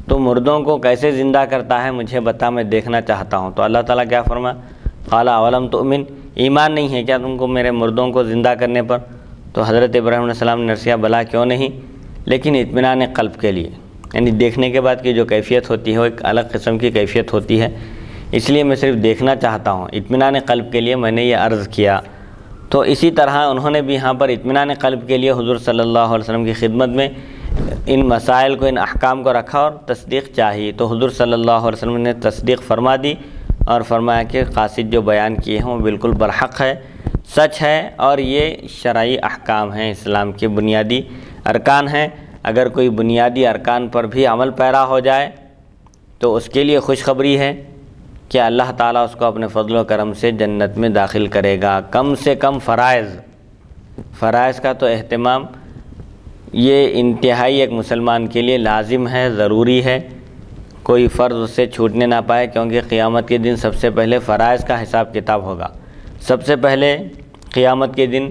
تو مردوں کو کیسے زندہ کرتا ہے مجھے بتا، میں دیکھنا چاہتا ہوں۔ تو اللہ تعالیٰ کیا فرمایا؟ قال اولم تؤمن، ایمان نہیں ہے کیا تم کو میرے مردوں کو زندہ کرنے پر؟ تو حضرت ابراہیم علیہ السلام نے عرض کیا بلا کیوں نہیں، لیکن اطمینان قلب کے لیے، یعنی دیکھنے کے بعد کی جو کیفیت ہوتی ہے وہ ایک الگ قسم کی کیفیت ہوتی ہے، اس لیے میں صرف دیکھنا چاہتا ہوں، اطمینان قلب کے لیے میں نے یہ عرض کیا۔ تو اسی طرح انہوں نے بھی یہاں پر اطمینان قلب کے لیے حضور صلی اللہ علیہ وسلم کی خدمت میں ان مسائل کو، ان احکام کو رکھا اور تصدیق چاہیے، تو حضور صلی اللہ علیہ وسلم نے تصدیق فرما دی اور فرمایا کہ قاصد جو بیان کیے ہیں وہ بالکل برحق ہے، سچ ہے، اور یہ شرعی احکام ہیں، اسلام کے بنیادی ارکان ہیں۔ اگر کوئی بنیادی ارکان پر بھی عمل پیرا ہو جائے تو اس کے لیے خوشخبری ہے کہ اللہ تعالیٰ اس کو اپنے فضل و کرم سے جنت میں داخل کرے گا۔ کم سے کم فرائض کا تو اہتمام یہ انتہائی ایک مسلمان کے لیے لازم ہے، ضروری ہے، کوئی فرض اس سے چھوٹنے نہ پائے، کیونکہ قیامت کے دن سب سے پہلے فرائض کا حساب کتاب ہوگا۔ سب سے پہلے قیامت کے دن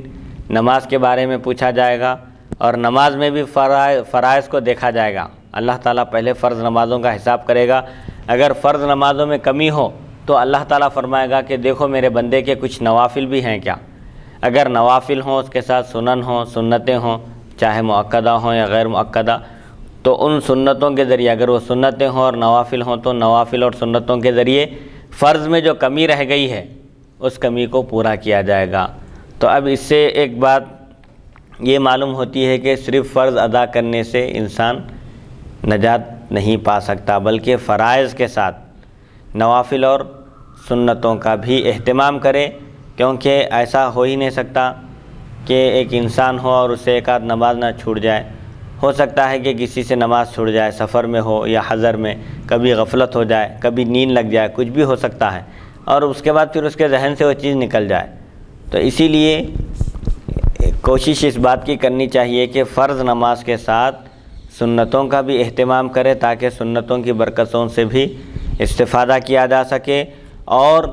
نماز کے بارے میں پوچھا جائے گا، اور نماز میں بھی فرائض کو دیکھا جائے گا۔ اللہ تعالیٰ پہلے فرض نمازوں کا حساب کرے گا، اگر فرض نمازوں میں کمی ہو تو اللہ تعالیٰ فرمائے گا کہ دیکھو میرے بندے کے کچھ نوافل بھی ہیں کیا، اگر نوافل ہوں اس کے ساتھ سنن ہوں، سنتیں ہوں، چاہے مؤکدہ ہوں یا غیر مؤکدہ، تو ان سنتوں کے ذریعے، اگر وہ سنتیں ہوں اور نوافل ہوں تو نوافل اور سنتوں کے ذریعے فرض میں جو کمی رہ گئی ہے اس کمی کو پورا کیا جائے گا۔ تو اب اس سے ایک بات یہ معلوم ہوتی ہے کہ صرف فرض ادا کرنے سے انسان نجات نہیں پا سکتا، بلکہ فرائض کے ساتھ نوافل اور سنتوں کا بھی اہتمام کرے، کیونکہ ایسا ہو ہی نہیں سکتا کہ ایک انسان ہو اور اسے ایک آدھ نماز نہ چھوٹ جائے۔ ہو سکتا ہے کہ کسی سے نماز چھوٹ جائے، سفر میں ہو یا حضر میں، کبھی غفلت ہو جائے، کبھی نیند لگ جائے، کچھ بھی ہو سکتا ہے، اور اس کے بعد پھر اس کے ذہن سے وہ چیز نکل جائے۔ تو اسی لیے کوشش اس بات کی کرنی چاہیے کہ فرض نماز کے ساتھ سنتوں کا بھی اہتمام کرے، تاکہ سنتوں کی برکتوں سے بھی استفادہ کیا جا سکے، اور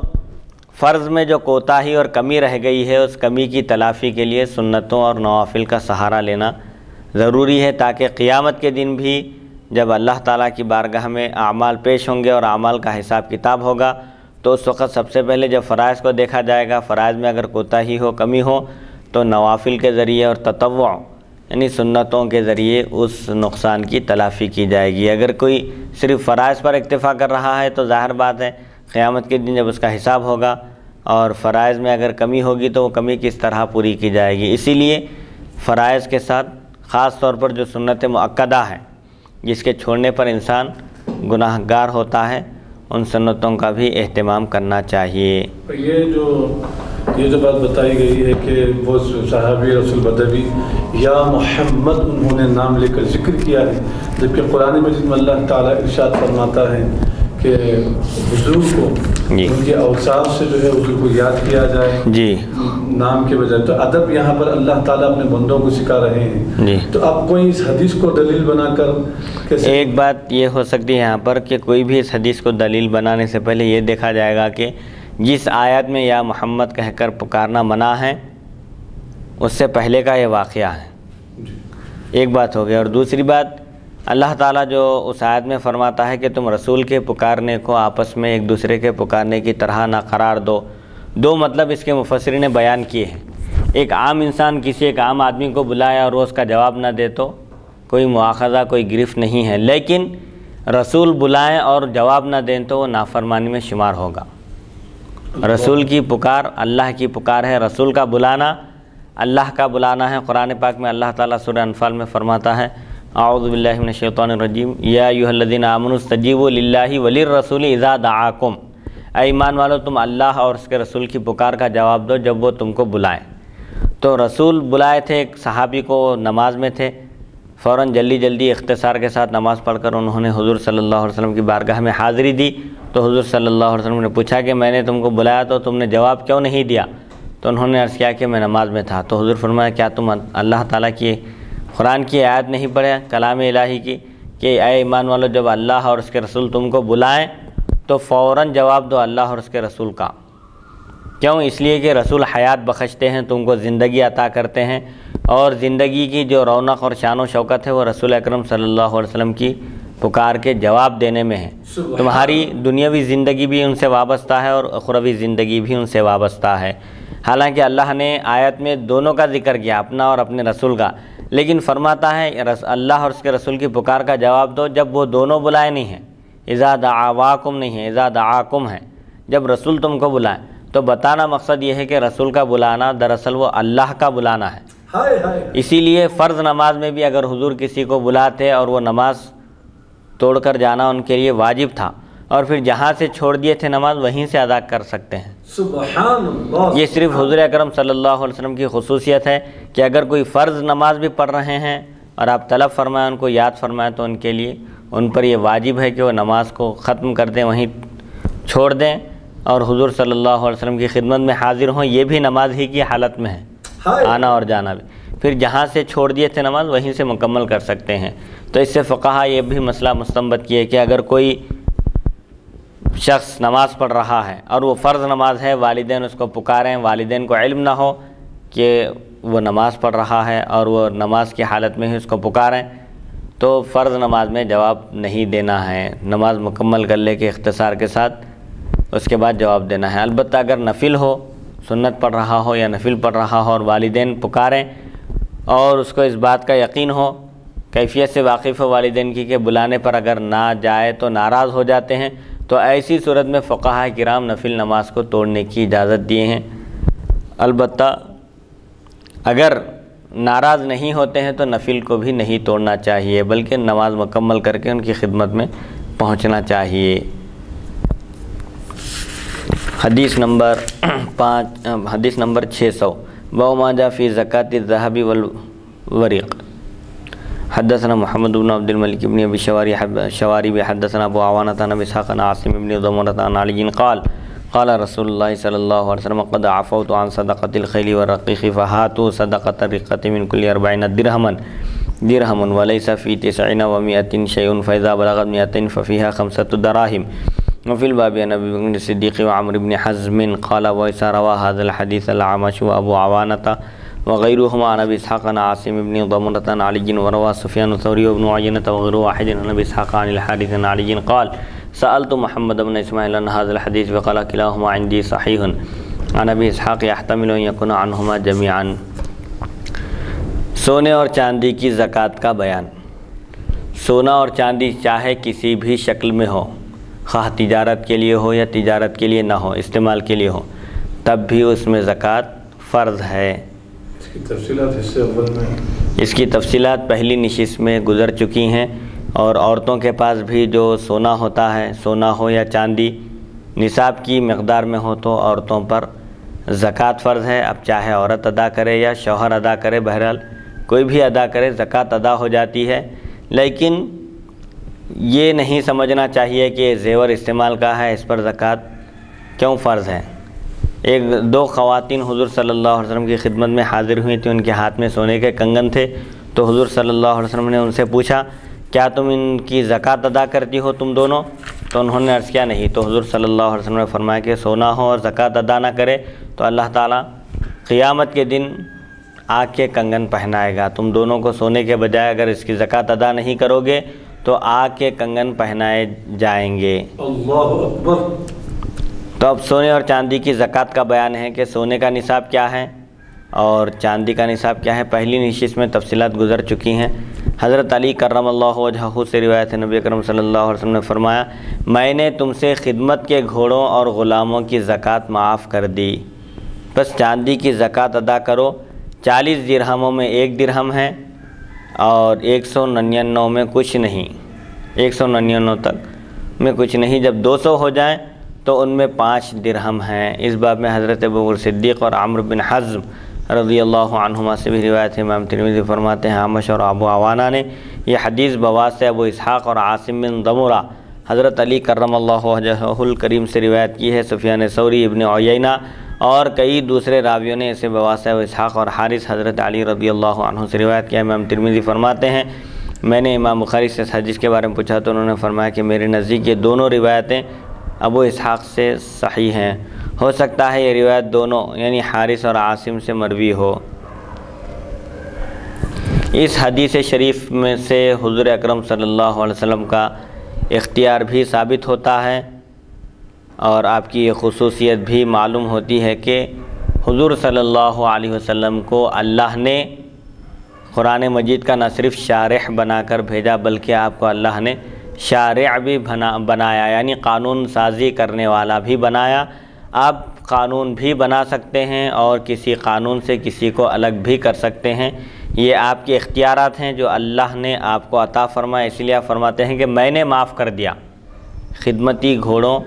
فرض میں جو کوتاہی اور کمی رہ گئی ہے اس کمی کی تلافی کے لیے سنتوں اور نوافل کا سہارا لینا ضروری ہے، تاکہ قیامت کے دن بھی جب اللہ تعالیٰ کی بارگاہ میں اعمال پیش ہوں گے اور اعمال کا حساب کتاب ہوگا، تو اس وقت سب سے پہلے جب فرائض کو دیکھا جائے گا، فرائض میں اگر کوتاہی ہو، کمی ہو، تو نوافل کے ذریعے اور تطوع یعنی سنتوں کے ذریعے اس نقصان کی تلافی کی جائے گی۔ اگر کوئی صرف فرائض پر اکتفا کر رہا ہے تو ظاہر بات ہے قیامت کے دن جب اس کا حساب ہوگا اور فرائض میں اگر کمی ہوگی تو وہ کمی کس طرح پوری کی جائے گی۔ اسی لیے فرائض کے ساتھ خاص طور پر جو سنت مؤکدہ ہے، جس کے چھوڑنے پر انسان گناہ گار ہوتا ہے، ان سنتوں کا بھی اہتمام کرنا چاہیے۔ یہ جو بات بتائی گئی ہے کہ وہ صحابی رسول بدوی یا محمد انہوں نے نام لے کر ذکر کیا ہے، جبکہ قرآن مجید میں اللہ تعالیٰ ارشاد فرماتا ہے کہ حضور کو ان کے اوصاف سے جو ہے حضور کو یاد کیا جائے نام کے بجائے، تو ادب یہاں پر اللہ تعالیٰ اپنے بندوں کو سکھا رہے ہیں۔ تو اب کوئی اس حدیث کو دلیل بنا کر ایک بات یہ ہو سکتی ہے یہاں پر کہ کوئی بھی اس حدیث کو دلیل بنانے سے پہلے یہ دیکھا جائے گا کہ جس آیت میں یا محمد کہہ کر پکارنا منع ہے اس سے پہلے کا یہ واقعہ ہے، ایک بات ہو گئی۔ اور دوسری بات، اللہ تعالیٰ جو اس آیت میں فرماتا ہے کہ تم رسول کے پکارنے کو آپس میں ایک دوسرے کے پکارنے کی طرح نہ قرار دو مطلب اس کے مفسرین نے بیان کیے ہیں۔ ایک عام انسان کسی ایک عام آدمی کو بلائے اور وہ اس کا جواب نہ دے تو کوئی مواخذہ، کوئی گرفت نہیں ہے، لیکن رسول بلائیں اور جواب نہ دیں تو وہ نافرمانی میں شمار ہوگا۔ رسول کی پکار اللہ کی پکار ہے، رسول کا بلانا اللہ کا بلانا ہے۔ قرآن پاک میں اللہ تعالیٰ سورہ انفال میں فرماتا ہے اعوذ باللہ من الشیطان الرجیم یا ایھا الذین آمنوا استجیبوا للہ وللرسول اذا دعاکم، اے ایمان والو تم اللہ اور اس کے رسول کی پکار کا جواب دو جب وہ تم کو بلائیں۔ تو رسول بلائے تھے ایک صحابی کو، نماز میں تھے، فوراً جلدی اختصار کے ساتھ نماز پڑھ کر انہوں نے حضور صلی اللہ علیہ وسلم کی بارگاہ میں حاضری دی۔ تو حضور صلی اللہ علیہ وسلم نے پوچھا کہ میں نے تم کو بلایا تو تم نے جواب کیوں نہیں دیا؟ تو انہوں نے عرض کیا کہ میں نماز میں تھا۔ تو حضور فرمایا کیا تم اللہ تعالیٰ کی قرآن کی آیت نہیں پڑھے، کلام الہی کی، کہ اے ایمان والو جب اللہ اور اس کے رسول تم کو بلائیں تو فوراً جواب دو اللہ اور اس کے رسول کا۔ کیوں؟ اس لیے کہ رسول حیات بخشتے ہیں، تم کو زندگی عطا کرتے ہیں، اور زندگی کی جو رونق اور شان و شوکت ہے وہ رسول اکرم صلی اللہ علیہ وسلم کی پکار کے جواب دینے میں ہے۔ تمہاری دنیاوی زندگی بھی ان سے وابستہ ہے اور اخروی زندگی بھی ان سے وابستہ ہے۔ حالانکہ اللہ نے آیت میں دونوں کا ذکر کیا، اپنا اور اپنے رسول کا، لیکن فرماتا ہے اللہ اور اس کے رسول کی پکار کا جواب دو جب وہ دونوں بلائے نہیں ہیں، اذا دعواکم نہیں ہے، اذا دعاکم ہے، جب رسول تم کو بلائیں۔ تو بتانا مقصد یہ ہے کہ رسول کا بلانا دراصل وہ اللہ کا بلانا ہے۔ اسی لیے فرض نماز میں بھی اگر حضور کسی کو بلاتے اور وہ نماز توڑ کر جانا ان کے لیے واجب تھا، اور پھر جہاں سے چھوڑ دیے تھے نماز وہیں سے ادا کر سکتے ہیں۔ سبحان اللہ، یہ صرف حضور اکرم صلی اللہ علیہ وسلم کی خصوصیت ہے کہ اگر کوئی فرض نماز بھی پڑھ رہے ہیں اور آپ طلب فرمائیں، ان کو یاد فرمائیں، تو ان کے لیے ان پر یہ واجب ہے کہ وہ نماز کو ختم کر دیں، وہیں چھوڑ دیں اور حضور صلی اللہ علیہ وسلم کی خدمت میں حاضر ہوں۔ یہ بھی نماز ہی کی حالت میں ہے، آنا اور جانا بھی، پھر جہاں سے چھوڑ دیے تھے نماز وہیں سے مکمل کر سکتے ہیں۔ تو اس سے فقہا یہ بھی مسئلہ مستنبط کیے کہ اگر کوئی شخص نماز پڑھ رہا ہے اور وہ فرض نماز ہے، والدین اس کو پکاریں، والدین کو علم نہ ہو کہ وہ نماز پڑھ رہا ہے اور وہ نماز کی حالت میں ہی اس کو پکاریں، تو فرض نماز میں جواب نہیں دینا ہے، نماز مکمل کر لے کے اختصار کے ساتھ اس کے بعد جواب دینا ہے۔ البتہ اگر نفل ہو، سنت پڑھ رہا ہو یا نفل پڑھ رہا ہو اور والدین پکاریں اور اس کو اس بات کا یقین ہو، کیفیت سے واقف ہو والدین کی کہ بلانے پر اگر نہ جائے تو ناراض ہو جاتے ہیں، تو ایسی صورت میں فقہاء کرام نفل نماز کو توڑنے کی اجازت دیے ہیں۔ البتہ اگر ناراض نہیں ہوتے ہیں تو نفل کو بھی نہیں توڑنا چاہیے، بلکہ نماز مکمل کر کے ان کی خدمت میں پہنچنا چاہیے۔ حدیث نمبر 600 باب ما جاء فی زکاۃ الذهب والورق۔ حدثنا محمد بن عبد الملك بن ابي شوارب حدثنا ابو عوانة عن ابي اسحاق عن عاصم بن ضمرة عن علي قال قال رسول الله صلى الله عليه وسلم قد عفوت عن صدقة الخيل والرقيق فهاتوا صدقة الرقة من كل 40 درهم وليس في 90 و100 شيء فإذا بلغت 200 ففيها 5 دراهم۔ وفي الباب عن ابي بكر الصديق وعمر بن حزم قال وإسحاق روى هذا الحديث الأعمش وأبو عوانة وغيرهما عن ابي اسحاق عن عاصم بن ضمرة عن علي وروى سفيان الثوري وابن عيينة وغير واحد عن ابي اسحاق عن الحارث عن علي قال سألت محمد بن اسماعيل عن هذا الحديث فقال كلاهما عندي صحيح عن ابي اسحاق يحتمل ان يكون عنهما جميعا۔ سونے اور چاندی کی زکوٰۃ کا بیان۔ سونا اور چاندی چاہے کسی بھی شکل میں ہو، خواہ تجارت کے لیے ہو یا تجارت کے لیے نہ ہو، استعمال کے لیے ہو، تب بھی اس میں زکوٰۃ فرض ہے۔ اس کی تفصیلات پہلی نشست میں گزر چکی ہیں، اور عورتوں کے پاس بھی جو سونا ہوتا ہے، سونا ہو یا چاندی، نصاب کی مقدار میں ہو تو عورتوں پر زکوٰۃ فرض ہے۔ اب چاہے عورت ادا کرے یا شوہر ادا کرے، بہرحال کوئی بھی ادا کرے زکوٰۃ ادا ہو جاتی ہے۔ لیکن یہ نہیں سمجھنا چاہیے کہ زیور استعمال کا ہے، اس پر زکوٰۃ کیوں فرض ہے۔ دو خواتین حضور صلی اللہ علیہ وسلم کی خدمت میں حاضر ہوئی تھیں، ان کے ہاتھ میں سونے کے کنگن تھے، تو حضور صلی اللہ علیہ وسلم نے ان سے پوچھا کیا تم ان کی زکوٰۃ ادا کرتی ہو تم دونوں؟ تو انہوں نے عرض کیا نہیں۔ تو حضور صلی اللہ علیہ وسلم نے فرمایا کہ سونا ہو اور زکوٰۃ ادا نہ کرے تو اللہ تعالیٰ قیامت کے دن آگ کے کنگن پہنائے گا۔ تم دونوں کو سونے کے بجائے اگر اس کی زکوٰۃ ادا نہیں کرو گے تو آگ کے کنگن پہنائے جائیں گے۔ اللہ اکبر۔ تو اب سونے اور چاندی کی زکوٰۃ کا بیان ہے کہ سونے کا نصاب کیا ہے اور چاندی کا نصاب کیا ہے۔ پہلی نشست میں تفصیلات گزر چکی ہیں۔ حضرت علی کرم اللہ وجہہ سے روایت ہے، نبی اکرم صلی اللہ علیہ وسلم نے فرمایا میں نے تم سے خدمت کے گھوڑوں اور غلاموں کی زکوٰۃ معاف کر دی، بس چاندی کی زکوٰۃ ادا کرو۔ 40 درہموں میں 1 درہم ہے اور 199 میں کچھ نہیں، 199 تک میں کچھ نہیں۔ جب 200 ہو جائیں تو ان میں 5 درہم ہیں۔ اس باب میں حضرت ابوبکر صدیق اور عمرو بن حزم رضی اللہ عنہما سے بھی روایت ہے۔ امام ترمذی فرماتے ہیں عامش اور ابو عوانہ نے یہ حدیث بواسطہ ابو اسحاق اور عاصم بن ضمرہ حضرت علی کرم اللہ وجہہ الکریم سے روایت کی ہے۔ سفیان ثوری، ابن عیینہ اور کئی دوسرے راویوں نے اسے بواسطہ ابو اسحاق اور حارث حضرت علی رضی اللہ عنہ سے روایت کیا۔ امام ترمذی فرماتے ہیں میں نے امام بخاری سے اس حدیث کے بارے میں پوچھا تو انہوں نے فرمایا کہ میرے نزدیک یہ دونوں روایتیں ابو اسحاق سے صحیح ہیں، ہو سکتا ہے یہ روایت دونوں یعنی حارث اور عاصم سے مروی ہو۔ اس حدیث شریف میں سے حضور اکرم صلی اللہ علیہ وسلم کا اختیار بھی ثابت ہوتا ہے اور آپ کی یہ خصوصیت بھی معلوم ہوتی ہے کہ حضور صلی اللہ علیہ وسلم کو اللہ نے قرآن مجید کا نہ صرف شارح بنا کر بھیجا بلکہ آپ کو اللہ نے شارع بھی بنایا، یعنی قانون سازی کرنے والا بھی بنایا۔ آپ قانون بھی بنا سکتے ہیں اور کسی قانون سے کسی کو الگ بھی کر سکتے ہیں۔ یہ آپ کے اختیارات ہیں جو اللہ نے آپ کو عطا فرمایا، اس لیے آپ فرماتے ہیں کہ میں نے معاف کر دیا خدمتی گھوڑوں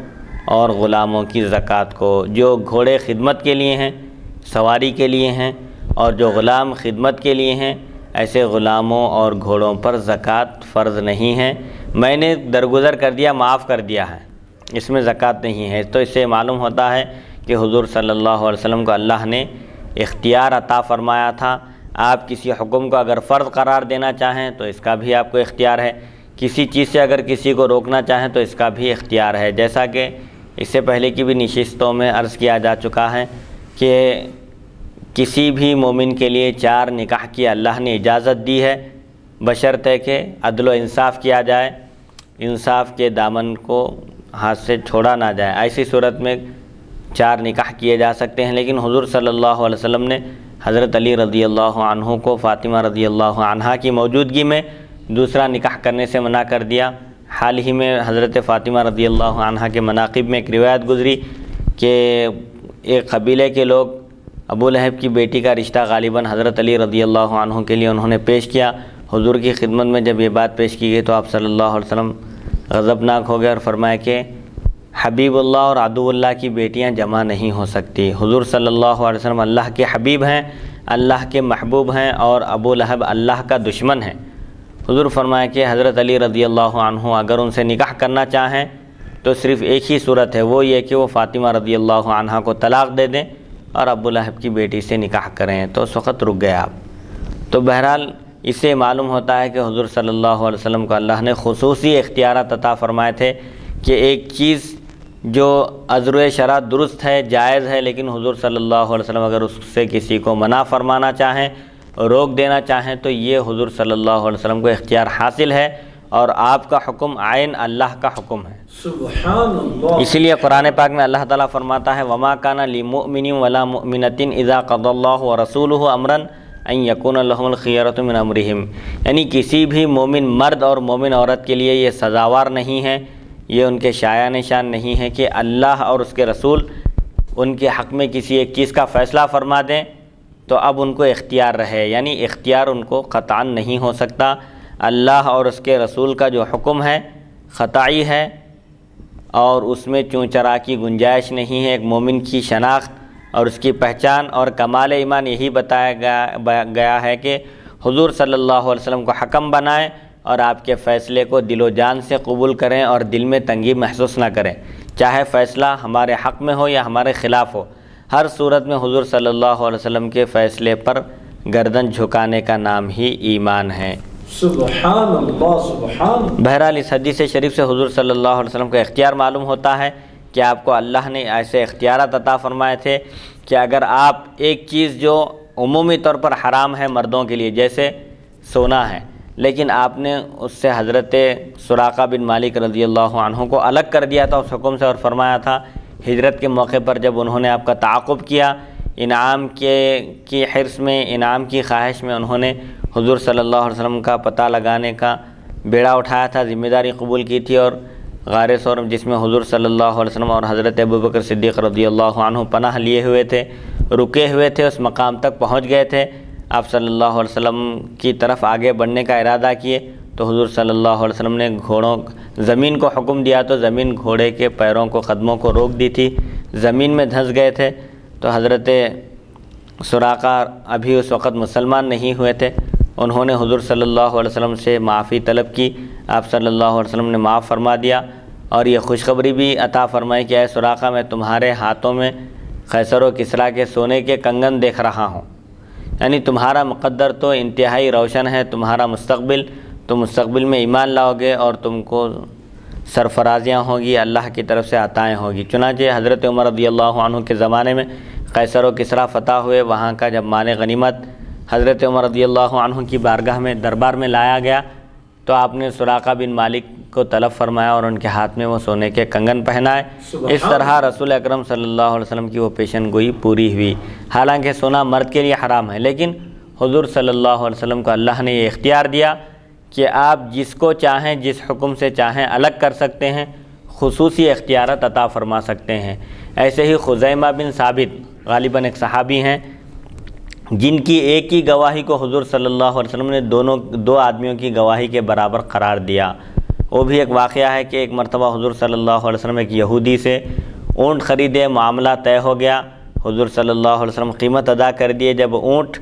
اور غلاموں کی زکوٰۃ کو۔ جو گھوڑے خدمت کے لیے ہیں، سواری کے لیے ہیں، اور جو غلام خدمت کے لیے ہیں، ایسے غلاموں اور گھوڑوں پر زکوٰۃ فرض نہیں ہے۔ میں نے درگزر کر دیا، معاف کر دیا ہے، اس میں زکوٰۃ نہیں ہے۔ تو اس سے معلوم ہوتا ہے کہ حضور صلی اللہ علیہ وسلم کو اللہ نے اختیار عطا فرمایا تھا۔ آپ کسی حکم کو اگر فرض قرار دینا چاہیں تو اس کا بھی آپ کو اختیار ہے، کسی چیز سے اگر کسی کو روکنا چاہیں تو اس کا بھی اختیار ہے۔ جیسا کہ اس سے پہلے کی بھی نشستوں میں عرض کیا جا چکا ہے کہ کسی بھی مومن کے لیے 4 نکاح کی اللہ نے اجازت دی ہے، بشرطے کہ عدل و انصاف کیا جائے، انصاف کے دامن کو ہاتھ سے چھوڑا نہ جائے۔ ایسی صورت میں 4 نکاح کیے جا سکتے ہیں، لیکن حضور صلی اللہ علیہ وسلم نے حضرت علی رضی اللہ عنہ کو فاطمہ رضی اللہ عنہا کی موجودگی میں دوسرا نکاح کرنے سے منع کر دیا۔ حال ہی میں حضرت فاطمہ رضی اللہ عنہا کے مناقب میں ایک روایت گزری کہ ایک قبیلے کے لوگ ابو لہب کی بیٹی کا رشتہ غالباً حضرت علی رضی اللہ عنہ کے لیے انہوں نے پیش کیا۔ حضور کی خدمت میں جب یہ بات پیش کی گئی تو آپ صلی اللہ علیہ وسلم غضبناک ہو گئے اور فرمایا کہ حبیب اللہ اور عدو اللہ کی بیٹیاں جمع نہیں ہو سکتی۔ حضور صلی اللہ علیہ وسلم اللہ کے حبیب ہیں، اللہ کے محبوب ہیں، اور ابو لہب اللہ کا دشمن ہے۔ حضور فرمایا کہ حضرت علی رضی اللہ عنہ اگر ان سے نکاح کرنا چاہیں تو صرف ایک ہی صورت ہے، وہ یہ کہ وہ فاطمہ رضی اللہ عنہا کو طلاق دے دیں اور ابو لہب کی بیٹی سے نکاح کریں۔ تو اس وقت رک گئے آپ۔ تو بہرحال اس سے معلوم ہوتا ہے کہ حضور صلی اللہ علیہ وسلم کو اللہ نے خصوصی اختیارات عطا فرمائے تھے کہ ایک چیز جو ازروِ شرع درست ہے، جائز ہے، لیکن حضور صلی اللہ علیہ وسلم اگر اس سے کسی کو منع فرمانا چاہیں، روک دینا چاہیں، تو یہ حضور صلی اللہ علیہ وسلم کو اختیار حاصل ہے، اور آپ کا حکم عین اللہ کا حکم ہے۔ سبحان اللہ۔ اسی لیے قرآن پاک میں اللہ تعالیٰ فرماتا ہے وَمَا كَانَ لِمُؤْمِنٍ وَلَا مُؤْمِنَةٍ إِذَا قَضَى اللَّهُ وَرَسُولُهُ أَمْرًا أَن يَكُونَ لَهُمُ الْخِيَرَةُ مِنْ أَمْرِهِمْ، یعنی کسی بھی مومن مرد اور مومن عورت کے لیے یہ سزاوار نہیں ہے، یہ ان کے شایع نشان نہیں ہے کہ اللہ اور اس کے رسول ان کے حق میں کسی ایک چیز کا فیصلہ فرما دیں تو اب ان کو اختیار رہے، یعنی اختیار ان کو قطعاً نہیں ہو سکتا۔ اللہ اور اس کے رسول کا جو حکم ہے قطعی ہے اور اس میں چون چرا کی گنجائش نہیں ہے۔ ایک مومن کی شناخت اور اس کی پہچان اور کمال ایمان یہی بتایا گیا ہے کہ حضور صلی اللہ علیہ وسلم کو حکم بنائیں اور آپ کے فیصلے کو دل و جان سے قبول کریں اور دل میں تنگی محسوس نہ کریں، چاہے فیصلہ ہمارے حق میں ہو یا ہمارے خلاف ہو۔ ہر صورت میں حضور صلی اللہ علیہ وسلم کے فیصلے پر گردن جھکانے کا نام ہی ایمان ہے۔ سبحان اللہ، سبحان اللہ۔ بہرحال اس حدیث شریف سے حضور صلی اللہ علیہ وسلم کا اختیار معلوم ہوتا ہے کہ آپ کو اللہ نے ایسے اختیارات عطا فرمائے تھے کہ اگر آپ ایک چیز جو عمومی طور پر حرام ہے مردوں کے لیے، جیسے سونا ہے، لیکن آپ نے اس سے حضرت سراقہ بن مالک رضی اللہ عنہ کو الگ کر دیا تھا اس حکم سے، اور فرمایا تھا ہجرت کے موقع پر جب انہوں نے آپ کا تعاقب کیا، انعام کی حرص میں، انعام کی خواہش میں انہوں نے حضور صلی اللہ علیہ وسلم کا پتہ لگانے کا بیڑا اٹھایا تھا، ذمہ داری قبول کی تھی، اور غار ثور جس میں حضور صلی اللہ علیہ وسلم اور حضرت ابوبکر صدیق رضی اللہ عنہ پناہ لیے ہوئے تھے، رکے ہوئے تھے، اس مقام تک پہنچ گئے تھے، آپ صلی اللہ علیہ وسلم کی طرف آگے بڑھنے کا ارادہ کیے تو حضور صلی اللہ علیہ وسلم نے زمین کو حکم دیا تو زمین گھوڑے کے پیروں کو، قدموں کو روک دی تھی، زمین میں دھنس گئے تھے۔ تو حضرت سراقہ ابھی اس وقت مسلمان نہیں ہوئے تھے، انہوں نے حضور صلی اللہ علیہ وسلم سے معافی طلب کی، آپ صلی اللہ علیہ وسلم نے معاف فرما دیا اور یہ خوشخبری بھی عطا فرمائی کہ اے سراقہ میں تمہارے ہاتھوں میں قیصر و کسریٰ کے سونے کے کنگن دیکھ رہا ہوں، یعنی تمہارا مقدر تو انتہائی روشن ہے، تمہارا مستقبل، تم مستقبل میں ایمان لاؤ گے اور تم کو سرفرازیاں ہوگی، اللہ کی طرف سے عطائیں ہوگی۔ چنانچہ حضرت عمر رضی اللہ عنہ کے زمانے میں قیصر و کسریٰ فتح ہوئے، وہاں کا جب مال غنیمت حضرت عمر رضی اللہ عنہ کی بارگاہ میں، دربار میں لایا گیا تو آپ نے سراقہ بن مالک کو طلب فرمایا اور ان کے ہاتھ میں وہ سونے کے کنگن پہنائے۔ اس طرح رسول اکرم صلی اللہ علیہ وسلم کی وہ پیشن گوئی پوری ہوئی۔ حالانکہ سونا مرد کے لیے حرام ہے، لیکن حضور صلی اللہ علیہ وسلم کو اللہ نے یہ اختیار دیا کہ آپ جس کو چاہیں، جس حکم سے چاہیں الگ کر سکتے ہیں، خصوصی اختیارات عطا فرما سکتے ہیں۔ ایسے ہی خزیمہ بن ثابت غالباً ایک صحابی ہیں جن کی ایک ہی گواہی کو حضور صلی اللہ علیہ وسلم نے دو آدمیوں کی گواہی کے برابر قرار دیا۔ وہ بھی ایک واقعہ ہے کہ ایک مرتبہ حضور صلی اللہ علیہ وسلم ایک یہودی سے اونٹ خریدے، معاملہ طے ہو گیا، حضور صلی اللہ علیہ وسلم قیمت ادا کر دیے۔ جب اونٹ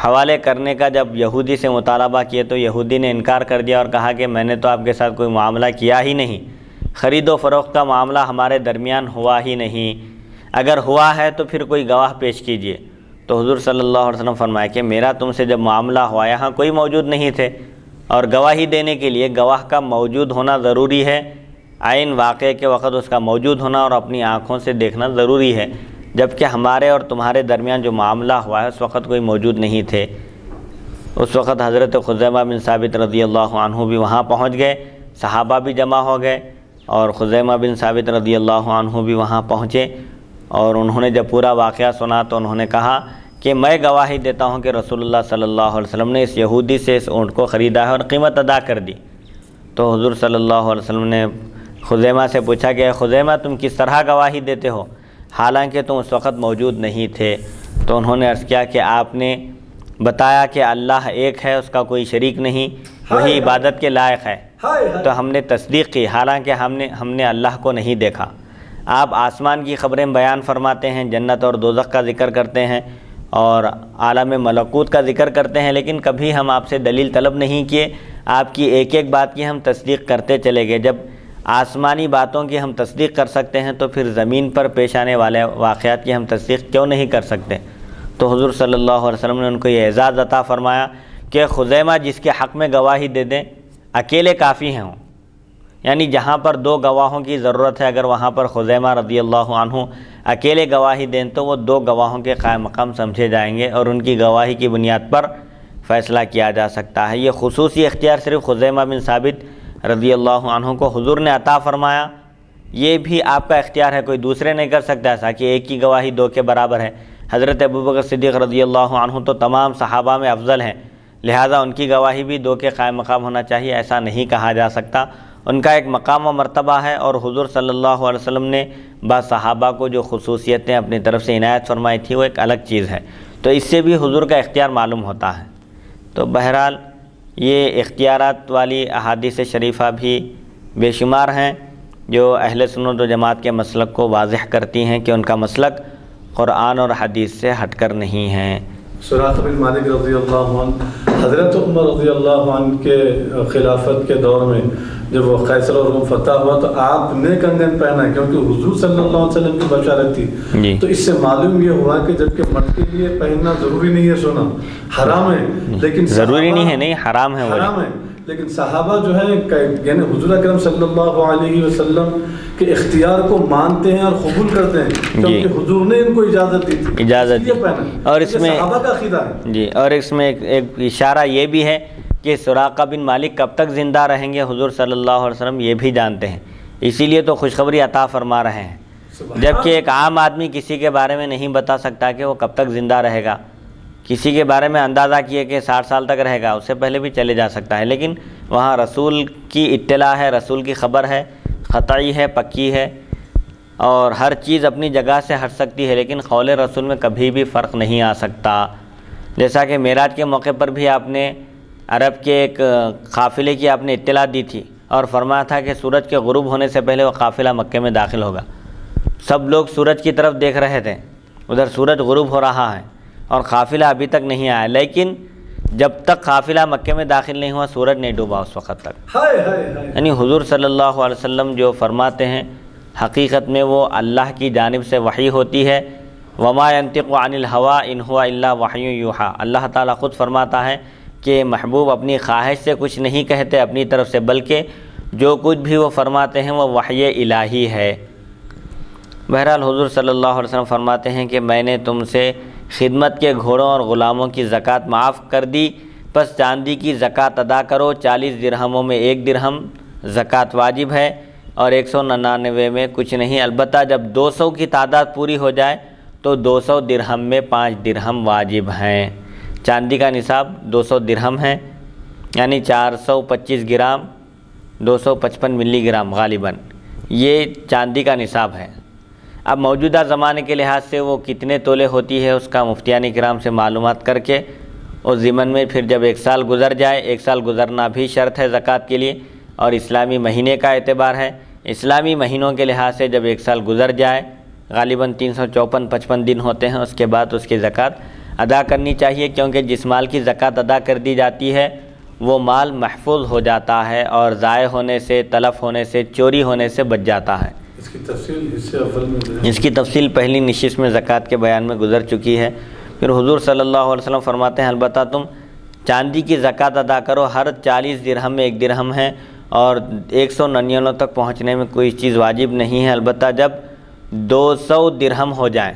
حوالے کرنے کا جب یہودی سے مطالبہ کیے تو یہودی نے انکار کر دیا اور کہا کہ میں نے تو آپ کے ساتھ کوئی معاملہ کیا ہی نہیں، خرید و فروخت کا معاملہ ہمارے درمیان ہوا ہی نہیں، اگر ہوا ہے تو پھر کوئی گواہ پیش کیجیے۔ تو حضور صلی اللہ علیہ وسلم فرمایا کہ میرا تم سے جب معاملہ ہوا یہاں کوئی موجود نہیں تھے، اور گواہی دینے کے لیے گواہ کا موجود ہونا ضروری ہے، عین واقعے کے وقت اس کا موجود ہونا اور اپنی آنکھوں سے دیکھنا ضروری ہے، جبکہ ہمارے اور تمہارے درمیان جو معاملہ ہوا ہے اس وقت کوئی موجود نہیں تھے۔ اس وقت حضرت خزیمہ بن ثابت رضی اللہ عنہ بھی وہاں پہنچ گئے، صحابہ بھی جمع ہو گئے اور خزیمہ بن ثابت رضی اللہ عنہ بھی وہاں پہنچے، اور انہوں نے جب پورا واقعہ سنا تو انہوں نے کہا کہ میں گواہی دیتا ہوں کہ رسول اللہ صلی اللہ علیہ وسلم نے اس یہودی سے اس اونٹ کو خریدا ہے اور قیمت ادا کر دی۔ تو حضور صلی اللہ علیہ وسلم نے خزیمہ سے پوچھا کہ اے خزیمہ تم کس طرح گواہی دیتے ہو، حالانکہ تم اس وقت موجود نہیں تھے؟ تو انہوں نے عرض کیا کہ آپ نے بتایا کہ اللہ ایک ہے، اس کا کوئی شریک نہیں، وہی عبادت کے لائق ہے، تو ہم نے تصدیق کی، حالانکہ ہم نے اللہ کو نہیں دیکھا۔ آپ آسمان کی خبریں بیان فرماتے ہیں، جنت اور دوزخ کا ذکر کرتے ہیں اور عالم ملکوت کا ذکر کرتے ہیں، لیکن کبھی ہم آپ سے دلیل طلب نہیں کیے، آپ کی ایک ایک بات کی ہم تصدیق کرتے چلے گئے۔ جب آسمانی باتوں کی ہم تصدیق کر سکتے ہیں تو پھر زمین پر پیش آنے والے واقعات کی ہم تصدیق کیوں نہیں کر سکتے؟ تو حضور صلی اللہ علیہ وسلم نے ان کو یہ اعزاز عطا فرمایا کہ خزیمہ جس کے حق میں گواہی دے دیں، اکیلے کافی ہیں، یعنی جہاں پر دو گواہوں کی ضرورت ہے، اگر وہاں پر خزیمہ رضی اللہ عنہ اکیلے گواہی دیں تو وہ دو گواہوں کے قائم مقام سمجھے جائیں گے اور ان کی گواہی کی بنیاد پر فیصلہ کیا جا سکتا ہے۔ یہ خصوصی اختیار صرف خزیمہ بن ثابت رضی اللہ عنہ کو حضور نے عطا فرمایا، یہ بھی آپ کا اختیار ہے، کوئی دوسرے نہیں کر سکتا ایسا کہ ایک کی گواہی دو کے برابر ہے۔ حضرت ابوبکر صدیق رضی اللہ عنہ تو تمام صحابہ میں افضل ہیں، لہٰذا ان کی گواہی بھی دو کے قائم مقام ہونا چاہیے، ایسا نہیں کہا جا سکتا۔ ان کا ایک مقام و مرتبہ ہے، اور حضور صلی اللہ علیہ وسلم نے بعض صحابہ کو جو خصوصیتیں اپنی طرف سے عنایت فرمائی تھی وہ ایک الگ چیز ہے، تو اس سے بھی حضور کا اختیار معلوم ہوتا ہے۔ تو بہرحال یہ اختیارات والی احادیث شریفہ بھی بے شمار ہیں جو اہل سنت و جماعت کے مسلک کو واضح کرتی ہیں کہ ان کا مسلک قرآن اور حدیث سے ہٹ کر نہیں ہیں۔ سراقہ بن مالک رضی اللہ عنہ حضرت عمر رضی اللہ عنہ کے خلافت کے دور میں جب وہ قیصر اور روم فتح ہوا تو آپ نے کنگن پہنا ہے، کیونکہ حضور صلی اللہ علیہ وسلم کی بشارت تھی، تو اس سے معلوم یہ ہوا کہ جبکہ مرد کے لیے پہننا ضروری نہیں ہے، سونا حرام ہے، لیکن ضروری نہیں ہے، نہیں حرام ہے، حرام ہے، لیکن صحابہ جو ہے یعنی حضور اکرم صلی اللہ علیہ وسلم کے اختیار کو مانتے ہیں اور قبول کرتے ہیں، کیونکہ حضور نے ان کو اجازت دی تھی، اجازت دی۔ اور اس میں صحابہ کا عقیدہ ہے جی، اور اس میں ایک اشارہ یہ بھی ہے کہ سراقہ بن مالک کب تک زندہ رہیں گے حضور صلی اللہ علیہ وسلم یہ بھی جانتے ہیں، اسی لیے تو خوشخبری عطا فرما رہے ہیں، جبکہ ایک عام آدمی کسی کے بارے میں نہیں بتا سکتا کہ وہ کب تک زندہ رہے گا۔ کسی کے بارے میں اندازہ کیے کہ 60 سال تک رہے گا، اس سے پہلے بھی چلے جا سکتا ہے، لیکن وہاں رسول کی اطلاع ہے، رسول کی خبر ہے، قطعی ہے، پکی ہے، اور ہر چیز اپنی جگہ سے ہٹ سکتی ہے، لیکن قول رسول میں کبھی بھی فرق نہیں آ سکتا۔ جیسا کہ معراج کے موقع پر بھی آپ نے عرب کے ایک قافلے کی آپ نے اطلاع دی تھی اور فرمایا تھا کہ سورج کے غروب ہونے سے پہلے وہ قافلہ مکے میں داخل ہوگا۔ سب لوگ سورج کی طرف دیکھ رہے تھے، ادھر سورج غروب ہو رہا ہے اور قافلہ ابھی تک نہیں آیا، لیکن جب تک قافلہ مکے میں داخل نہیں ہوا سورج نہیں ڈوبا اس وقت تک۔ یعنی حضور صلی اللہ علیہ وسلم جو فرماتے ہیں حقیقت میں وہ اللہ کی جانب سے وحی ہوتی ہے۔ وما ينطق عن الهوى ان هو الا وحی یوحی، اللہ تعالیٰ خود فرماتا ہے کہ محبوب اپنی خواہش سے کچھ نہیں کہتے اپنی طرف سے، بلکہ جو کچھ بھی وہ فرماتے ہیں وہ وحی الہی ہے۔ بہرحال حضور صلی اللہ علیہ وسلم فرماتے ہیں کہ میں نے تم سے خدمت کے گھوڑوں اور غلاموں کی زکوٰۃ معاف کر دی، پس چاندی کی زکوٰۃ ادا کرو، 40 درہموں میں 1 درہم زکوٰۃ واجب ہے اور 199 میں کچھ نہیں، البتہ جب 200 کی تعداد پوری ہو جائے تو 200 درہم میں 5 درہم واجب ہیں۔ چاندی کا نصاب 200 درہم ہے، یعنی 425 گرام 255 ملی گرام غالباً یہ چاندی کا نصاب ہے۔ اب موجودہ زمانے کے لحاظ سے وہ کتنے تولے ہوتی ہے اس کا مفتیان کرام سے معلومات کر کے اس ضمن میں پھر جب 1 سال گزر جائے، 1 سال گزرنا بھی شرط ہے زکوٰۃ کے لیے، اور اسلامی مہینے کا اعتبار ہے، اسلامی مہینوں کے لحاظ سے جب 1 سال گزر جائے غالباً 354-55 دن ہوتے ہیں، اس کے بعد اس کی زکوٰۃ ادا کرنی چاہیے، کیونکہ جس مال کی زکوٰۃ ادا کر دی جاتی ہے وہ مال محفوظ ہو جاتا ہے اور ضائع ہونے سے، تلف ہونے سے، چوری ہونے سے بچ جاتا ہے۔ اس کی تفصیل پہلی نشست میں زکوٰۃ کے بیان میں گزر چکی ہے۔ پھر حضور صلی اللہ علیہ وسلم فرماتے ہیں البتہ تم چاندی کی زکوٰۃ ادا کرو، ہر 40 درہم میں 1 درہم ہے اور 199 تک پہنچنے میں کوئی چیز واجب نہیں ہے، البتہ جب 200 درہم ہو جائیں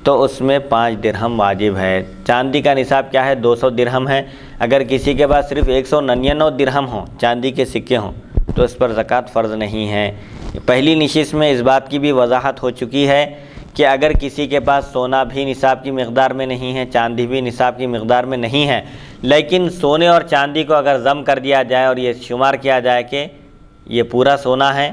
تو اس میں 5 درہم واجب ہے۔ چاندی کا نصاب کیا ہے؟ 200 درہم ہے۔ اگر کسی کے پاس صرف 199 درہم ہوں، چاندی کے سکے ہوں، تو اس پر زکوٰۃ فرض نہیں ہے۔ پہلی نشست میں اس بات کی بھی وضاحت ہو چکی ہے کہ اگر کسی کے پاس سونا بھی نصاب کی مقدار میں نہیں ہے، چاندی بھی نصاب کی مقدار میں نہیں ہے، لیکن سونے اور چاندی کو اگر ضم کر دیا جائے اور یہ شمار کیا جائے کہ یہ پورا سونا ہے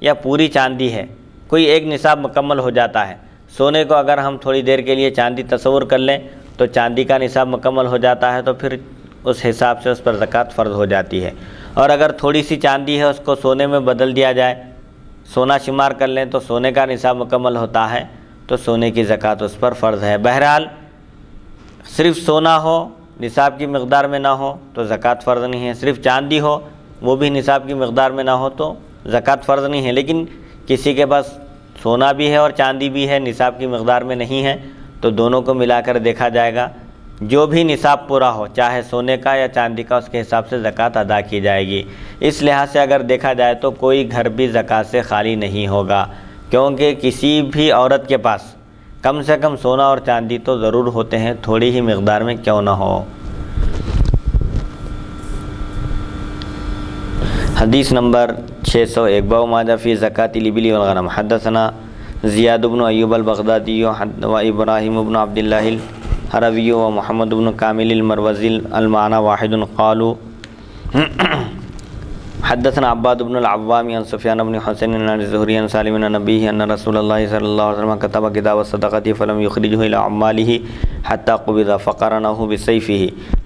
یا پوری چاندی ہے، کوئی ایک نصاب مکمل ہو جاتا ہے، سونے کو اگر ہم تھوڑی دیر کے لیے چاندی تصور کر لیں تو چاندی کا نصاب مکمل ہو جاتا ہے، تو پھر اس حساب سے اس پر زکوٰۃ فرض ہو جاتی ہے۔ اور اگر تھوڑی سی چاندی ہے اس کو سونے میں بدل دیا جائے، سونا شمار کر لیں تو سونے کا نصاب مکمل ہوتا ہے، تو سونے کی زکوٰۃ اس پر فرض ہے۔ بہرحال صرف سونا ہو نصاب کی مقدار میں نہ ہو تو زکوٰۃ فرض نہیں ہے، صرف چاندی ہو وہ بھی نصاب کی مقدار میں نہ ہو تو زکوٰۃ فرض نہیں ہے۔ لیکن کسی کے پاس سونا بھی ہے اور چاندی بھی ہے، نصاب کی مقدار میں نہیں ہے، تو دونوں کو ملا کر دیکھا جائے گا، جو بھی نصاب پورا ہو چاہے سونے کا یا چاندی کا، اس کے حساب سے زکوٰۃ ادا کی جائے گی۔ اس لحاظ سے اگر دیکھا جائے تو کوئی گھر بھی زکوٰۃ سے خالی نہیں ہوگا، کیونکہ کسی بھی عورت کے پاس کم سے کم سونا اور چاندی تو ضرور ہوتے ہیں، تھوڑی ہی مقدار میں کیوں نہ ہو۔ حدیث نمبر 601 باب ما جاء فی زکاۃ الابل والغنم۔ حدثنا زیاد بن ایوب البغدادی و ابراہیم بن عبد اللہ الحروی و محمد بن کامل المروزی المعنى واحد قالوا حدثنا عباد بن العوام عن سفیان بن حسین عن الزہری عن سالم عن نبیہ ان رسول اللہ صلی اللہ علیہ وسلم كتب كتاب الصدقة فلم يخرجه إلى عماله حتى قبض فقرنه بسيفه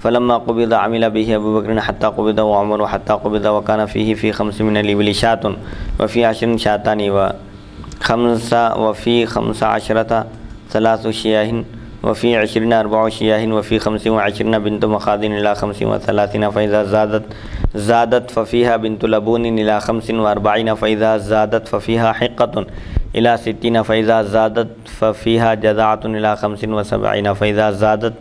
فلما قبض عمل به أبو بكر حتى قبض وعمر حتى قبض وكان فيه في 5 من الإبل شاة وفي 10 شاتان وفي 15 3 شياه وفي 20 4 شياه وفي 25 بنت مخاض إلى 35 فإذا زادت ففيها بنت لبون إلى 45 فإذا زادت ففيها حقة إلى 60 فإذا زادت ففيها جذعة إلى 75 فإذا زادت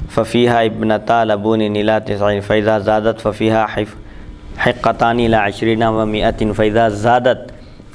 ففيها ابنتا لبون إلى 90 فإذا زادت ففيها حقتان إلى 20 و100 فإذا زادت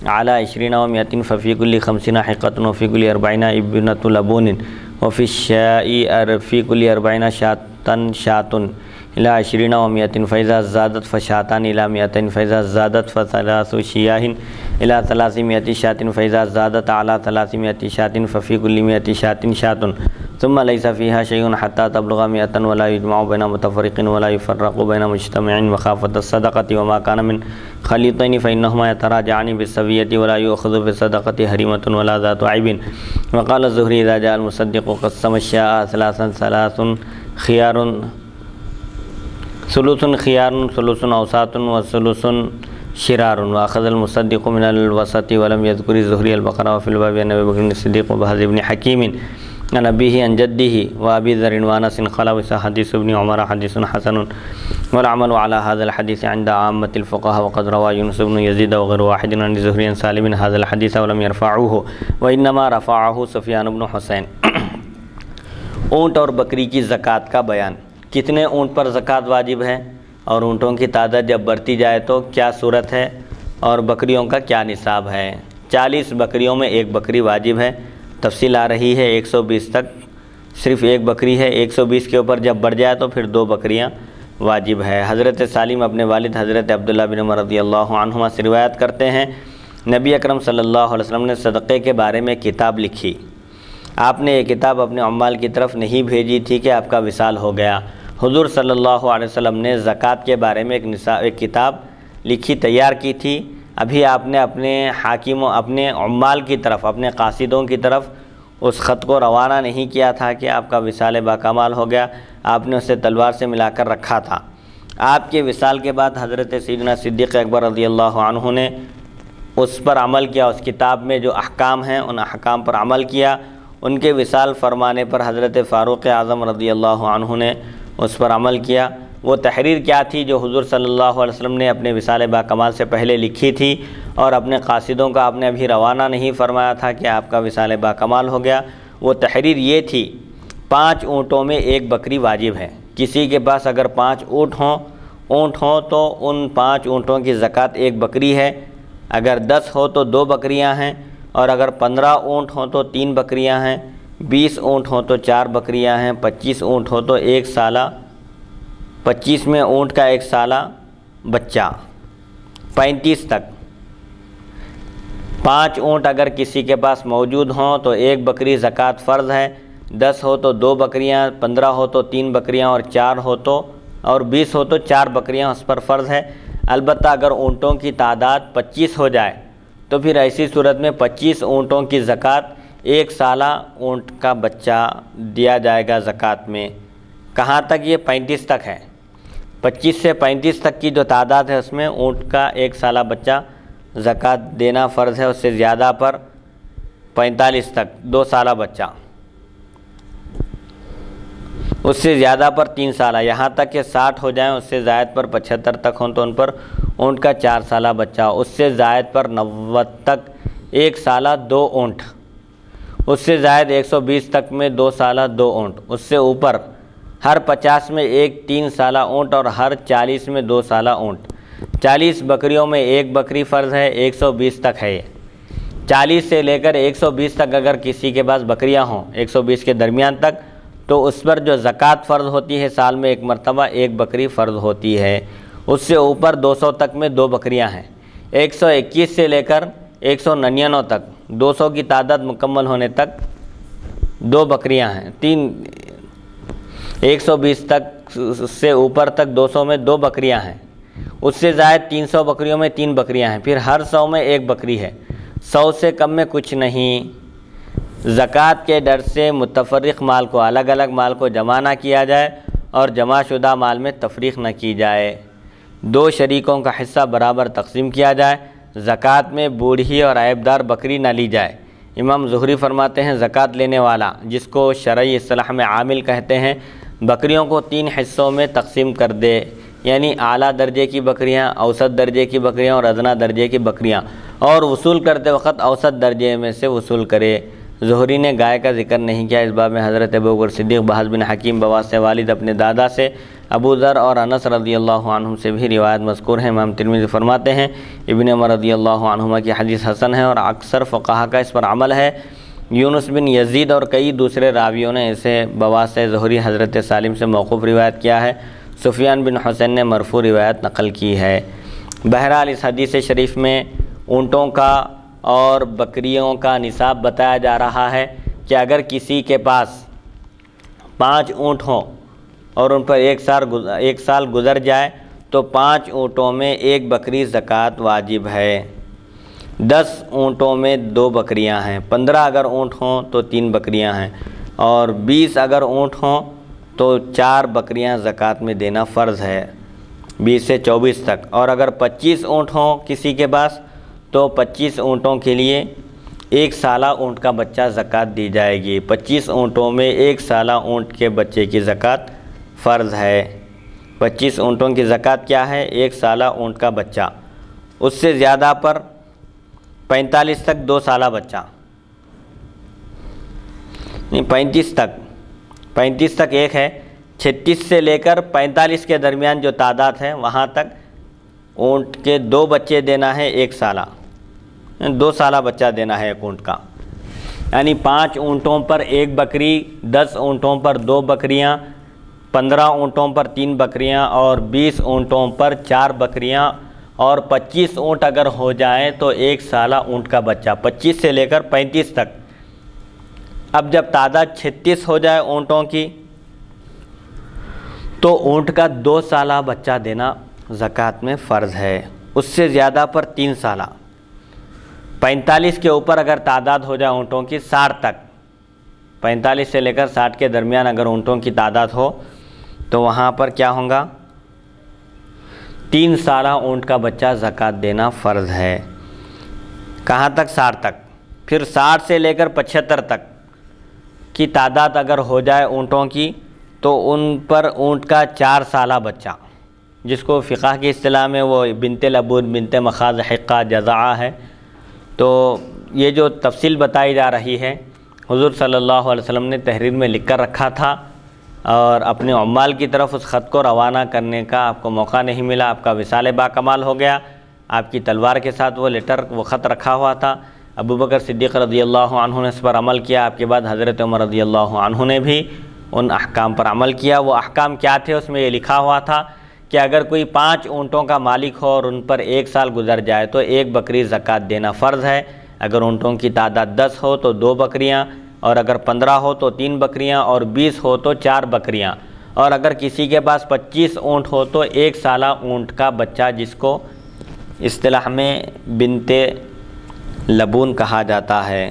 على 20 و100 ففي كل 50 حقة وفي كل 40 ابنة لبون وفي الشاء في كل 40 شاة إلى 20 و100 فإذا زادت فشاتان إلى 200 فإذا زادت فثلاث شياه إلى 300 شاة فإذا زادت على 300 شاة ففي كل 100 شاة شاة ثم ليس فيها شيء حتى تبلغ 100 ولا يجمع بين متفرق ولا يفرق بين مجتمع مخافة الصدقة وما كان من خليطين فإنهما يتراجعان بالسوية ولا يؤخذ في الصدقة هريمة ولا ذات عيب. وقال الزهري إذا جاء المصدق قسم الشاء ثلاث خيار ثلث خيار ثلث أوساط وثلث شرار وأخذ المصدق من الوسط ولم يذكر الزهري البقرة. وفي الباب عن أبي بكر الصديق وبهز بن حكيم عن أبيه عن جده وأبي ذر وأنس قال وسا حديث ابن عمر حديث حسن والعمل على هذا الحديث عند عامة الفقهاء وقد روى يونس بن يزيد وغير واحد عن الزهري عن سالم هذا الحديث ولم يرفعوه وإنما رفعه سفيان بن حسين. اونٹ اور بکری کی زکوٰۃ کا بیان۔ کتنے اونٹ پر زکوٰۃ واجب ہے اور اونٹوں کی تعداد جب بڑھتی جائے تو کیا صورت ہے اور بکریوں کا کیا نصاب ہے؟ 40 بکریوں میں ایک بکری واجب ہے، تفصیل آ رہی ہے 120 تک صرف ایک بکری ہے، 120 کے اوپر جب بڑھ جائے تو پھر 2 بکریاں واجب ہے۔ حضرت سالم اپنے والد حضرت عبداللہ بن عمر رضی اللہ عنہما سے روایت کرتے ہیں نبی اکرم صلی اللہ علیہ وسلم نے صدقے کے بارے میں کتاب لکھی۔ آپ نے یہ کتاب اپنے عمال کی طرف نہیں بھیجی تھی کہ آپ کا وصال ہو گیا۔ حضور صلی اللہ علیہ وسلم نے زکوٰۃ کے بارے میں ایک کتاب لکھی تیار کی تھی، ابھی آپ نے اپنے حاکموں اپنے عمال کی طرف اپنے قاصدوں کی طرف اس خط کو روانہ نہیں کیا تھا کہ آپ کا وصال باکمال ہو گیا، آپ نے اسے تلوار سے ملا کر رکھا تھا۔ آپ کے وصال کے بعد حضرت سیدنا صدیق اکبر رضی اللہ عنہ نے اس پر عمل کیا، اس کتاب میں جو احکام ہیں ان احکام پر عمل کیا۔ ان کے وصال فرمانے پر حضرت فاروق اعظم رضی اللہ عنہ نے اس پر عمل کیا۔ وہ تحریر کیا تھی جو حضور صلی اللہ علیہ وسلم نے اپنے وصال باکمال سے پہلے لکھی تھی اور اپنے قاصدوں کا آپ نے ابھی روانہ نہیں فرمایا تھا کہ آپ کا وصال باکمال ہو گیا؟ وہ تحریر یہ تھی 5 اونٹوں میں ایک بکری واجب ہے۔ کسی کے پاس اگر 5 اونٹ ہوں تو ان 5 اونٹوں کی زکوٰۃ ایک بکری ہے، اگر 10 ہو تو 2 بکریاں ہیں، اور اگر 15 اونٹ ہوں تو 3 بکریاں ہیں، 20 اونٹ ہوں تو 4 بکریاں ہیں، 25 اونٹ ہو تو 1 سالہ 25 میں اونٹ کا 1 سالہ بچہ، 35 تک 5 اونٹ اگر کسی کے پاس موجود ہوں تو 1 بکری زکوٰۃ فرض ہے، 10 ہو تو 2 بکریاں، 15 ہو تو 3 بکریاں، اور 4 ہو تو اور 20 ہو تو 4 بکریاں اس پر فرض ہے۔ البتہ اگر اونٹوں کی تعداد 25 ہو جائے تو پھر ایسی صورت میں 25 اونٹوں کی زکوٰۃ ایک سالہ اونٹ کا بچہ دیا جائے گا زکوٰۃ میں۔ کہاں تک؟ یہ 35 تک ہے، 25 سے 35 تک کی جو تعداد ہے اس میں اونٹ کا ایک سالہ بچہ زکوٰۃ دینا فرض ہے۔ اس سے زیادہ پر 45 تک 2 سالہ بچہ، اس سے زیادہ پر 3 سالہ، یہاں تک کہ 60 ہو جائیں، اس سے زائد پر 75 تک ہوں تو ان پر اونٹ کا 4 سالہ بچہ، اس سے زائد پر 90 تک 1 سالہ 2 اونٹ، اس سے زائد 120 تک میں 2 سالہ 2 اونٹ، اس سے اوپر ہر 50 میں ایک 3 سالہ اونٹ اور ہر 40 میں 2 سالہ اونٹ۔ 40 بکریوں میں ایک بکری فرض ہے، 120 تک ہے یہ۔ 40 سے لے کر 120 تک اگر کسی کے پاس بکریاں ہوں 120 کے درمیان تک تو اس پر جو زکوٰۃ فرض ہوتی ہے سال میں ایک مرتبہ ایک بکری فرض ہوتی ہے۔ اس سے اوپر 200 تک میں 2 بکریاں ہیں۔ 121 سے لے کر 199 تک 200 کی تعداد مکمل ہونے تک 2 بکریاں ہیں۔ 120 تک سے اوپر تک 200 میں 2 بکریاں ہیں، اس سے زائد 300 بکریوں میں 3 بکریاں ہیں، پھر ہر 100 میں 1 بکری ہے، 100 سے کم میں کچھ نہیں۔ زکوٰۃ کے ڈر سے متفرق مال کو الگ الگ مال کو جمع نہ کیا جائے اور جمع شدہ مال میں تفریق نہ کی جائے، 2 شریکوں کا حصہ برابر تقسیم کیا جائے، زکوٰۃ میں بوڑھی اور عیبدار بکری نہ لی جائے۔ امام زہری فرماتے ہیں زکوٰۃ لینے والا، جس کو شرعی اصطلاح میں عامل کہتے ہیں، بکریوں کو 3 حصوں میں تقسیم کر دے، یعنی اعلیٰ درجے کی بکریاں، اوسط درجے کی بکریاں اور ادنیٰ درجے کی بکریاں، اور وصول کرتے وقت اوسط درجے میں سے وصول کرے۔ زہری نے گائے کا ذکر نہیں کیا۔ اس باب میں حضرت ابوبکر صدیق، بہز بن حکیم بواسطہ والد اپنے دادا سے، ابو ذر اور انس رضی اللہ عنہم سے بھی روایت مذکور ہے۔ امام ترمذی فرماتے ہیں ابن عمر رضی اللہ عنہما کی حدیث حسن ہے اور اکثر فقہا کا اس پر عمل ہے۔ یونس بن یزید اور کئی دوسرے راویوں نے اسے بواسطہ زہری حضرت سالم سے موقوف روایت کیا ہے۔ سفیان بن حسین نے مرفوع روایت نقل کی ہے۔ بہرحال اس حدیث شریف میں اونٹوں کا اور بکریوں کا نصاب بتایا جا رہا ہے کہ اگر کسی کے پاس 5 اونٹ ہوں اور ان پر ایک سال گزر جائے تو 5 اونٹوں میں 1 بکری زکوٰۃ واجب ہے۔ 10 اونٹوں میں 2 بکریاں ہیں، 15 اگر اونٹ ہوں تو 3 بکریاں ہیں، اور 20 اگر اونٹ ہوں تو 4 بکریاں زکوٰۃ میں دینا فرض ہے، 20 سے 24 تک۔ اور اگر 25 اونٹ ہوں کسی کے پاس تو 25 اونٹوں کے لیے 1 سالہ اونٹ کا بچہ زکوٰۃ دی جائے گی۔ 25 اونٹوں میں 1 سالہ اونٹ کے بچے کی زکوٰۃ فرض ہے۔ 25 اونٹوں کی زکوٰۃ کیا ہے؟ 1 سالہ اونٹ کا بچہ، اس سے زیادہ پر 45 تک 2 سالہ بچہ، نہیں 35 تک ایک ہے، 36 سے لے کر 45 کے درمیان جو تعداد ہے وہاں تک اونٹ کے 2 بچے دینا ہے، 1 سالہ 2 سالہ بچہ دینا ہے ایک اونٹ کا، یعنی 5 اونٹوں پر 1 بکری، 10 اونٹوں پر 2 بکریاں، 15 اونٹوں پر 3 بکریاں اور 20 اونٹوں پر 4 بکریاں، اور 25 اونٹ اگر ہو جائیں تو 1 سالہ اونٹ کا بچہ، 25 سے لے کر 35 تک۔ اب جب تعداد 36 ہو جائے اونٹوں کی تو اونٹ کا 2 سالہ بچہ دینا زکوٰۃ میں فرض ہے، اس سے زیادہ پر 3 سالہ۔ 45 کے اوپر اگر تعداد ہو جائے اونٹوں کی 60 تک، 45 سے لے کر 60 کے درمیان اگر اونٹوں کی تعداد ہو تو وہاں پر کیا ہوگا؟ 3 سالہ اونٹ کا بچہ زکوٰۃ دینا فرض ہے۔ کہاں تک؟ 60 تک۔ پھر 60 سے لے کر 75 تک کی تعداد اگر ہو جائے اونٹوں کی تو ان پر اونٹ کا 4 سالہ بچہ، جس کو فقہ کی اصطلاح میں وہ بنت لبون، بنت مخاض، حقہ، جزعہ ہے۔ تو یہ جو تفصیل بتائی جا رہی ہے حضور صلی اللہ علیہ وسلم نے تحریر میں لکھ کر رکھا تھا، اور اپنے عمال کی طرف اس خط کو روانہ کرنے کا آپ کو موقع نہیں ملا، آپ کا وصال با کمال ہو گیا، آپ کی تلوار کے ساتھ وہ خط رکھا ہوا تھا۔ ابوبکر صدیق رضی اللہ عنہ نے اس پر عمل کیا، آپ کے بعد حضرت عمر رضی اللہ عنہ نے بھی ان احکام پر عمل کیا۔ وہ احکام کیا تھے؟ اس میں یہ لکھا ہوا تھا کہ اگر کوئی 5 اونٹوں کا مالک ہو اور ان پر 1 سال گزر جائے تو 1 بکری زکوٰۃ دینا فرض ہے، اگر اونٹوں کی تعداد 10 ہو تو 2 بکریاں، اور اگر 15 ہو تو 3 بکریاں، اور 20 ہو تو 4 بکریاں، اور اگر کسی کے پاس 25 اونٹ ہو تو 1 سالہ اونٹ کا بچہ، جس کو اصطلاح میں بنت لبون کہا جاتا ہے۔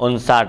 59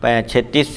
36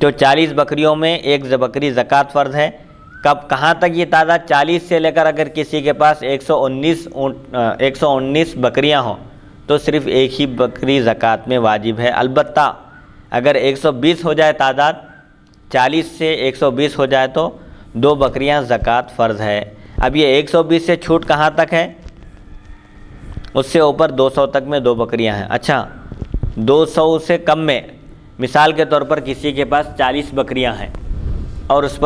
تو 40 بکریوں میں ایک بکری زکوٰۃ فرض ہے۔ کہاں تک یہ تعداد؟ 40 سے لے کر اگر کسی کے پاس 119 بکریاں ہوں تو صرف ایک ہی بکری زکوٰۃ میں واجب ہے۔ البتہ اگر 120 ہو جائے تعداد، 40 سے 120 ہو جائے تو 2 بکریاں زکوٰۃ فرض ہے۔ اب یہ 120 سے چھوٹ کہاں تک ہے؟ اس سے اوپر 200 تک میں 2 بکریاں ہیں۔ اچھا 200 سے کم میں، مثال کے طور پر کسی کے پاس 40 بکریاں ہیں اور ان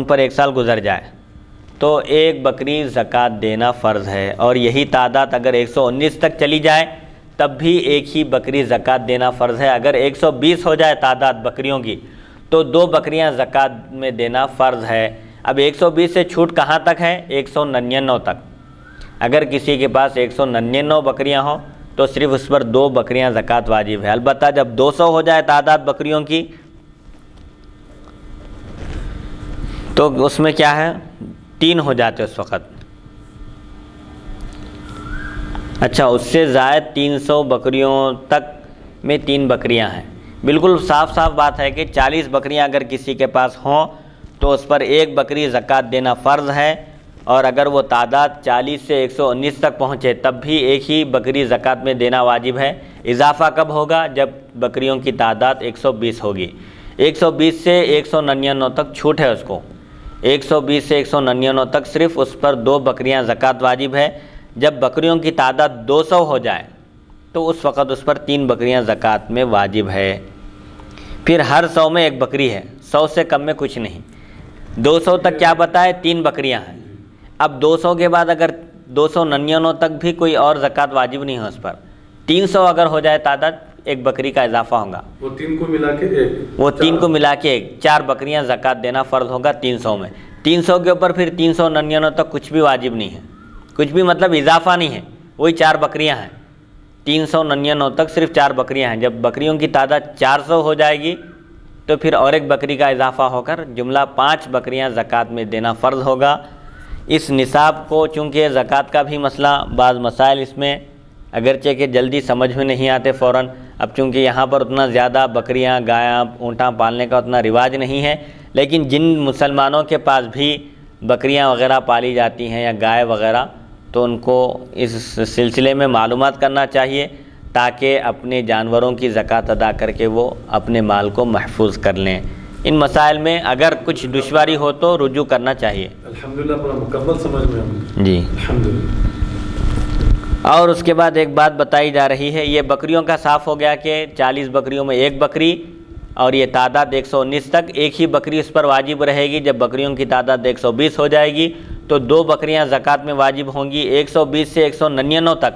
پر 1 سال گزر جائے تو 1 بکری زکوٰۃ دینا فرض ہے، اور یہی تعداد اگر 119 تک چلی جائے تب بھی ایک ہی بکری زکوٰۃ دینا فرض ہے۔ اگر 120 ہو جائے تعداد بکریوں کی تو 2 بکریاں زکوٰۃ میں دینا فرض ہے۔ اب 120 سے چھوٹ کہاں تک ہے؟ 199 تک۔ اگر کسی کے پاس 199 بکریاں ہوں تو صرف اس پر 2 بکریاں زکوٰۃ واجب ہے۔ البتہ جب 200 ہو جائے تعداد بکریوں کی تو اس میں کیا ہے؟ 3 ہو جاتے اس وقت۔ اچھا اس سے زائد 300 بکریوں تک میں 3 بکریاں ہیں۔ بالکل صاف بات ہے کہ 40 بکریاں اگر کسی کے پاس ہوں تو اس پر 1 بکری زکوٰۃ دینا فرض ہے، اور اگر وہ تعداد 40 سے 119 تک پہنچے تب بھی ایک ہی بکری زکوٰۃ میں دینا واجب ہے۔ اضافہ کب ہوگا؟ جب بکریوں کی تعداد 120 ہوگی۔ 120 سے 199 تک چھوٹ ہے اس کو، 120 سے 199 تک صرف اس پر 2 بکریاں زکوٰۃ واجب ہے۔ جب بکریوں کی تعداد 200 ہو جائے تو اس وقت اس پر 3 بکریاں زکوٰۃ میں واجب ہے۔ پھر ہر 100 میں 1 بکری ہے، 100 سے کم میں کچھ نہیں۔ 200 تک کیا بتائے؟ 3 بکریاں ہیں۔ اب 200 کے بعد اگر 299 تک بھی کوئی اور زکوٰۃ واجب نہیں ہے اس پر، 300 اگر ہو جائے تعداد 1 بکری کا اضافہ ہوگا، وہ 3 کو ملا کے 1، 4 بکریاں زکوٰۃ دینا فرض ہوگا 300 میں۔ 300 کے اوپر پھر 399 تک کچھ بھی واجب نہیں ہے، کچھ بھی مطلب اضافہ نہیں ہے، وہی 4 بکریاں ہیں۔ 399 تک صرف 4 بکریاں ہیں۔ جب بکریوں کی تعداد 400 ہو جائے گی تو پھر اور 1 بکری کا اضافہ ہو کر جملہ 5 بکریاں زکوٰۃ میں دینا فرض ہوگا۔ اس نصاب کو چونکہ زکوٰۃ کا بھی مسئلہ، بعض مسائل اس میں اگرچہ کہ جلدی سمجھ میں نہیں آتے فوراً، اب چونکہ یہاں پر اتنا زیادہ بکریاں گایاں اونٹاں پالنے کا اتنا رواج نہیں ہے، لیکن جن مسلمانوں کے پاس بھی بکریاں وغیرہ پالی جاتی ہیں یا گائے وغیرہ، تو ان کو اس سلسلے میں معلومات کرنا چاہیے تاکہ اپنے جانوروں کی زکوٰۃ ادا کر کے وہ اپنے مال کو محفوظ کر لیں۔ ان مسائل میں اگر کچھ دشواری ہو تو رجوع کرنا چاہیے۔ الحمدللہ پورا مکمل سمجھ میں آئی جی الحمدللہ۔ اور اس کے بعد ایک بات بتائی جا رہی ہے، یہ بکریوں کا صاف ہو گیا کہ 40 بکریوں میں 1 بکری، اور یہ تعداد 119 تک ایک ہی بکری اس پر واجب رہے گی۔ جب بکریوں کی تعداد 120 ہو جائے گی تو 2 بکریاں زکوٰۃ میں واجب ہوں گی۔ 120 سے 199 تک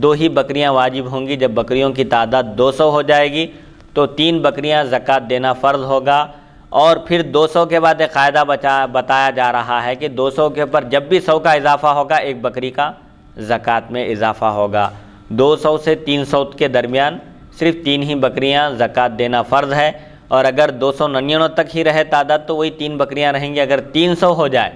2 ہی بکریاں واجب ہوں گی۔ جب بکریوں کی تعداد 200 ہو جائے گی تو 3 بکریاں زکوٰۃ دینا فرض ہوگا۔ اور پھر 200 کے بعد ایک قاعدہ بتایا جا رہا ہے کہ 200 کے اوپر جب بھی 100 کا اضافہ ہوگا 1 بکری کا زکوٰۃ میں اضافہ ہوگا۔ 200 سے 300 کے درمیان صرف 3 ہی بکریاں زکوٰۃ دینا فرض ہے، اور اگر 299 تک ہی رہے تعداد تو وہی 3 بکریاں رہیں گی۔ اگر 300 ہو جائے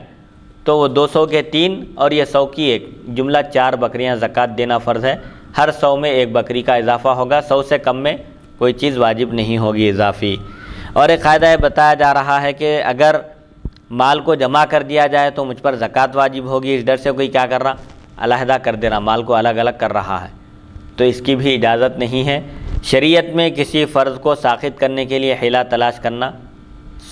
تو وہ 200 کے 3 اور یہ 100 کی 1، جملہ 4 بکریاں زکوٰۃ دینا فرض ہے۔ ہر 100 میں 1 بکری کا اضافہ ہوگا، 100 سے کم میں کوئی چیز واجب نہیں ہوگی اضافی۔ اور ایک قاعدہ یہ بتایا جا رہا ہے کہ اگر مال کو جمع کر دیا جائے تو مجھ پر زکوٰۃ واجب ہوگی، اس ڈر سے کوئی کیا کر رہا؟ علیحدہ کر دے رہا، مال کو الگ الگ کر رہا ہے، تو اس کی بھی اجازت نہیں ہے۔ شریعت میں کسی فرض کو ساقط کرنے کے لیے حیلہ تلاش کرنا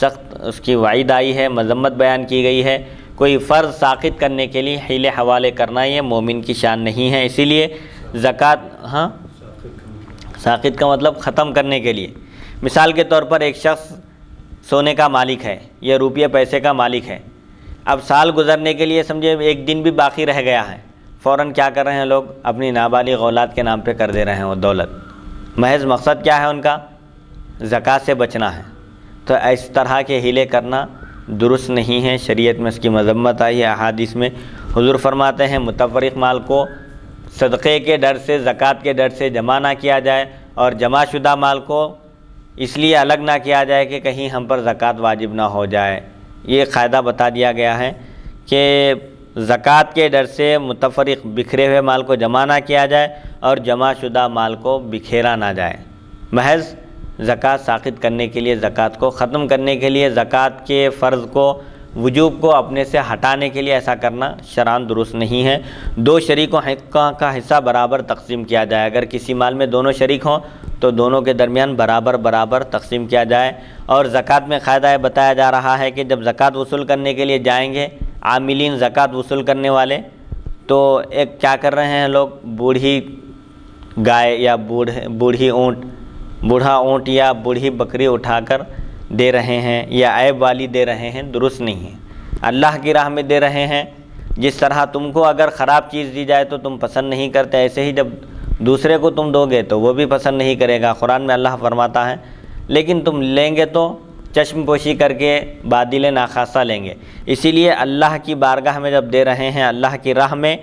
سخت اس کی وعید آئی ہے، مذمت بیان کی گئی ہے۔ کوئی فرض ساقط کرنے کے لیے حیلے حوالے کرنا یہ مومن کی شان نہیں ہے، اسی لیے زکوٰۃ ساقط کا مطلب ختم کرنے کے لیے۔ مثال کے طور پر ایک شخص سونے کا مالک ہے یا روپیے پیسے کا مالک ہے، اب سال گزرنے کے لیے سمجھے 1 دن بھی باقی رہ گیا ہے، فوراً کیا کر رہے ہیں لوگ؟ اپنی نابالغ اولاد کے نام پہ کر دے رہے ہیں وہ دولت۔ محض مقصد کیا ہے ان کا؟ زکوٰۃ سے بچنا ہے۔ تو اس طرح کے ہیلے کرنا درست نہیں ہے، شریعت میں اس کی مذمت آئی ہے۔ احادیث میں حضور فرماتے ہیں متفرق مال کو صدقے کے ڈر سے، زکوٰۃ کے ڈر سے جمع نہ کیا جائے، اور جمع شدہ مال کو اس لیے الگ نہ کیا جائے کہ کہیں ہم پر زکوٰۃ واجب نہ ہو جائے۔ یہ قاعدہ بتا دیا گیا ہے کہ زکوٰۃ کے ڈر سے متفرق بکھرے ہوئے مال کو جمع نہ کیا جائے اور جمع شدہ مال کو بکھیرا نہ جائے۔ محض زکوٰۃ ساقط کرنے کے لیے، زکوٰۃ کو ختم کرنے کے لیے، زکوٰۃ کے فرض کو، وجوب کو اپنے سے ہٹانے کے لیے ایسا کرنا شرعاً درست نہیں ہے۔ دو شریکوں کا حصہ برابر تقسیم کیا جائے، اگر کسی مال میں دونوں شریک ہوں تو دونوں کے درمیان برابر تقسیم کیا جائے۔ اور زکوٰۃ میں قاعدہ بتایا جا رہا ہے کہ جب زکوٰۃ وصول کرنے کے لیے جائیں گے عاملین، زکوٰۃ وصول کرنے والے، تو ایک کیا کر رہے ہیں لوگ، بوڑھی گائے یا بوڑھا اونٹ یا بوڑھی بکری اٹھا کر دے رہے ہیں، یا عیب والی دے رہے ہیں، درست نہیں ہے۔ اللہ کی راہ میں دے رہے ہیں۔ جس طرح تم کو اگر خراب چیز دی جائے تو تم پسند نہیں کرتے، ایسے ہی جب دوسرے کو تم دو گے تو وہ بھی پسند نہیں کرے گا۔ قرآن میں اللہ فرماتا ہے لیکن تم لیں گے تو چشم پوشی کر کے بادل ناخواستہ لیں گے۔ اسی لیے اللہ کی بارگاہ میں جب دے رہے ہیں اللہ کی راہ میں،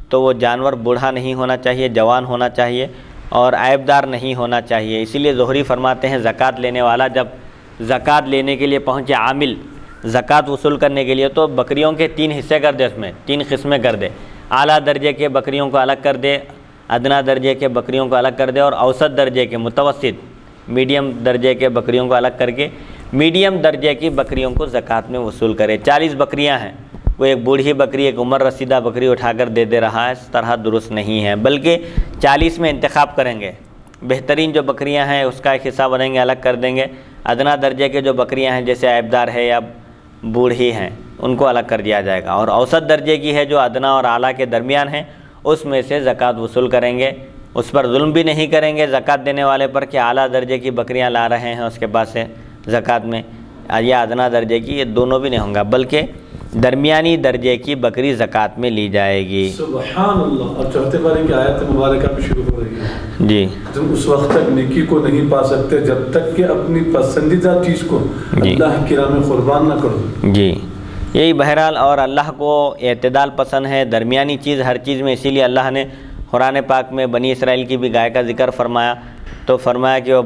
تو وہ جانور بوڑھا نہیں ہونا چاہیے، جوان ہونا چاہیے اور عیب دار نہیں ہونا چاہیے۔ اسی لیے زہری فرماتے ہیں زکوٰۃ لینے والا جب زکوٰۃ لینے کے لیے پہنچے، عامل زکوٰۃ وصول کرنے کے لیے، تو بکریوں کے 3 حصے کر دے، اس میں 3 قسمیں کر دے۔ اعلیٰ درجے کے بکریوں کو الگ کر دے، ادنا درجے کے بکریوں کو الگ کر دے، اور اوسط درجے کے، متوسط میڈیم درجے کے بکریوں کو الگ کر کے میڈیم درجے کی بکریوں کو زکوٰۃ میں وصول کرے۔ 40 بکریاں ہیں، وہ ایک بوڑھی بکری، ایک عمر رسیدہ بکری اٹھا کر دے رہا ہے، اس طرح درست نہیں ہے، بلکہ 40 میں انتخاب کریں گے۔ بہترین جو بکریاں ہیں اس کا ایک حصہ بنیں گے، الگ کر دیں گے۔ ادنا درجے کے جو بکریاں ہیں جیسے عیبدار ہے یا بوڑھی ہیں ان کو الگ کر دیا جائے گا، اور اوسط درجے کی ہے جو ادنا اور اعلیٰ کے درمیان ہیں، اس میں سے زکوٰۃ وصول کریں گے۔ اس پر ظلم بھی نہیں کریں گے زکوٰۃ دینے والے پر کہ اعلیٰ درجے کی بکریاں لا رہے ہیں اس کے پاس سے زکوٰۃ میں، یا ادنا درجے کی، یہ دونوں بھی نہیں ہوں گا، بلکہ درمیانی درجے کی بکری زکوٰۃ میں لی جائے گی۔ سبحان اللہ۔ اور چوتھے بارے کی آیت مبارکہ بھی شروع ہو رہی ہے۔ جی، تم اس وقت تک نیکی کو نہیں پا سکتے جب تک کہ اپنی پسندیدہ چیز کو اللہ کی راہ میں قربان نہ کرو۔ جی، یہی بہرحال، اور اللہ کو اعتدال پسند ہے، درمیانی چیز ہر چیز میں۔ اسی لیے اللہ نے قرآن پاک میں بنی اسرائیل کی بھی گائے کا ذکر فرمایا، تو فرمایا کہ وہ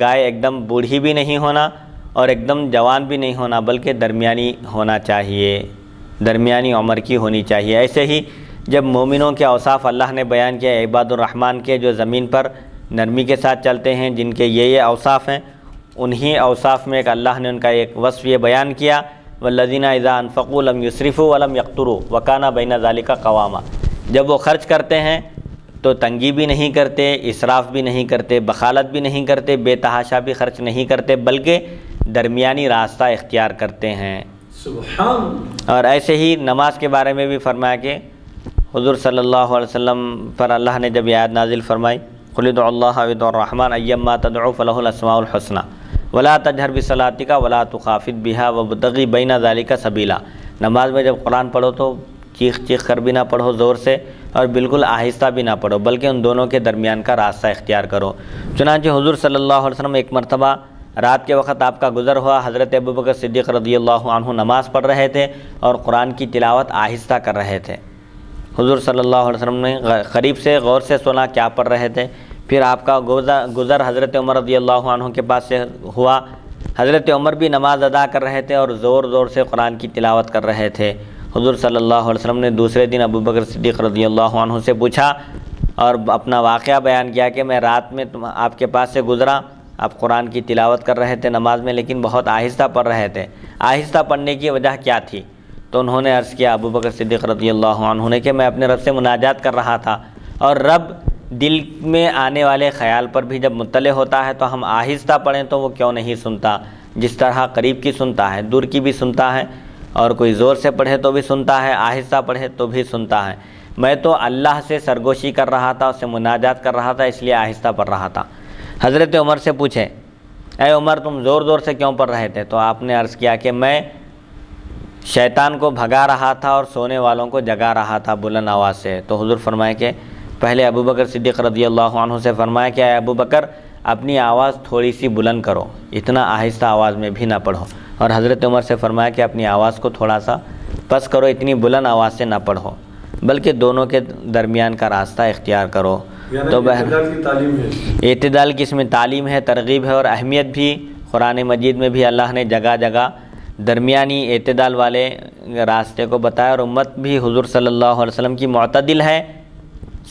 گائے ایک دم بوڑھی بھی نہیں ہونا اور ایک دم جوان بھی نہیں ہونا، بلکہ درمیانی ہونا چاہیے، درمیانی عمر کی ہونی چاہیے۔ ایسے ہی جب مومنوں کے اوصاف اللہ نے بیان کیا، عباد الرحمن کے جو زمین پر نرمی کے ساتھ چلتے ہیں، جن کے یہ اوصاف ہیں، انہی اوصاف میں ایک اللہ نے ان کا ایک وصف یہ بیان کیا، والذین اذا انفقوا لم یسرفوا ولم یقتروا وکان بین ذلک قواما۔ جب وہ خرچ کرتے ہیں تو تنگی بھی نہیں کرتے، اسراف بھی نہیں کرتے، بخالت بھی نہیں کرتے، بے تحاشا بھی خرچ نہیں کرتے، بلکہ درمیانی راستہ اختیار کرتے ہیں۔ سبحان۔ اور ایسے ہی نماز کے بارے میں بھی فرمایا کہ حضور صلی اللہ علیہ وسلم پر اللہ نے جب یہ آیت نازل فرمائی، قل ادعوا اللہ او ادعوا الرحمن ایما تدعوا فلہ الاسماء الحسنی ولا تجہر بصلاتک ولا تخافت بها وابتغ بین ذلک سبیلا۔ نماز میں جب قرآن پڑھو تو چیخ چیخ کر بھی نہ پڑھو زور سے، اور بالکل آہستہ بھی نہ پڑھو، بلکہ ان دونوں کے درمیان کا راستہ اختیار کرو۔ چنانچہ حضور صلی اللہ علیہ وسلم ایک مرتبہ رات کے وقت آپ کا گزر ہوا، حضرت ابوبکر صدیق رضی اللہ عنہ نماز پڑھ رہے تھے اور قرآن کی تلاوت آہستہ کر رہے تھے۔ حضور صلی اللہ علیہ وسلم نے قریب سے غور سے سنا کیا پڑھ رہے تھے۔ پھر آپ کا گزر حضرت عمر رضی اللہ عنہ کے پاس سے ہوا، حضرت عمر بھی نماز ادا کر رہے تھے اور زور زور سے قرآن کی تلاوت کر رہے تھے۔ حضور صلی اللہ علیہ وسلم نے دوسرے دن ابوبکر صدیق رضی اللہ عنہ سے پوچھا اور اپنا واقعہ بیان کیا کہ میں رات میں آپ کے پاس سے گزرا، آپ قرآن کی تلاوت کر رہے تھے نماز میں، لیکن بہت آہستہ پڑھ رہے تھے۔ آہستہ پڑھنے کی وجہ کیا تھی؟ تو انہوں نے عرض کیا ابوبکر صدیق رضی اللہ عنہ نے کہ میں اپنے رب سے مناجات کر رہا تھا، اور رب دل میں آنے والے خیال پر بھی جب مطلع ہوتا ہے تو ہم آہستہ پڑھیں تو وہ کیوں نہیں سنتا، جس طرح قریب کی سنتا ہے، دور کی بھی سنتا ہے، اور کوئی زور سے پڑھے تو بھی سنتا ہے، آہستہ پڑھے تو بھی سنتا ہے۔ میں تو اللہ سے سرگوشی کر رہا تھا، اس سے مناجات کر رہا تھا، اس لیے آہستہ پڑھ رہا تھا۔ حضرت عمر سے پوچھے، اے عمر تم زور زور سے کیوں پڑھ رہے تھے؟ تو آپ نے عرض کیا کہ میں شیطان کو بھگا رہا تھا اور سونے والوں کو جگا رہا تھا بلند آواز سے۔ تو حضور فرمائے کہ پہلے ابوبکر صدیق رضی اللہ عنہ سے فرمایا کہ اے ابوبکر اپنی آواز تھوڑی سی بلند کرو، اتنا آہستہ آواز میں بھی نہ پڑھو، اور حضرت عمر سے فرمایا کہ اپنی آواز کو تھوڑا سا پس کرو، اتنی بلند آواز سے نہ پڑھو، بلکہ دونوں کے درمیان کا راستہ اختیار کرو۔ تو اعتدال کی اس میں تعلیم ہے، ترغیب ہے اور اہمیت بھی۔ قرآن مجید میں بھی اللہ نے جگہ جگہ درمیانی اعتدال والے راستے کو بتایا، اور امت بھی حضور صلی اللہ علیہ وسلم کی معتدل ہے۔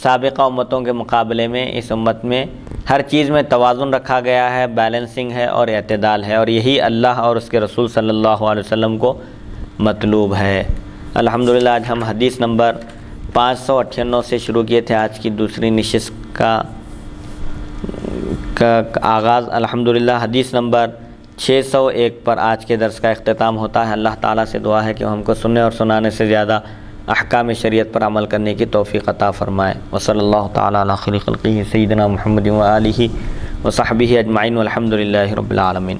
سابقہ امتوں کے مقابلے میں اس امت میں ہر چیز میں توازن رکھا گیا ہے، بیلنسنگ ہے اور اعتدال ہے، اور یہی اللہ اور اس کے رسول صلی اللہ علیہ وسلم کو مطلوب ہے۔ الحمدللہ آج ہم حدیث نمبر 598 سے شروع کیے تھے آج کی دوسری نشست کا آغاز۔ الحمدللہ حدیث نمبر 601 پر آج کے درس کا اختتام ہوتا ہے۔ اللہ تعالیٰ سے دعا ہے کہ وہ ہم کو سننے اور سنانے سے زیادہ احکام شریعت پر عمل کرنے کی توفیق عطا فرمائے۔ وصلی اللہ تعالیٰ علی خیر خلقہ سیدنا محمد و آلہ و صحبہ اجمعین والحمدللہ رب العالمین۔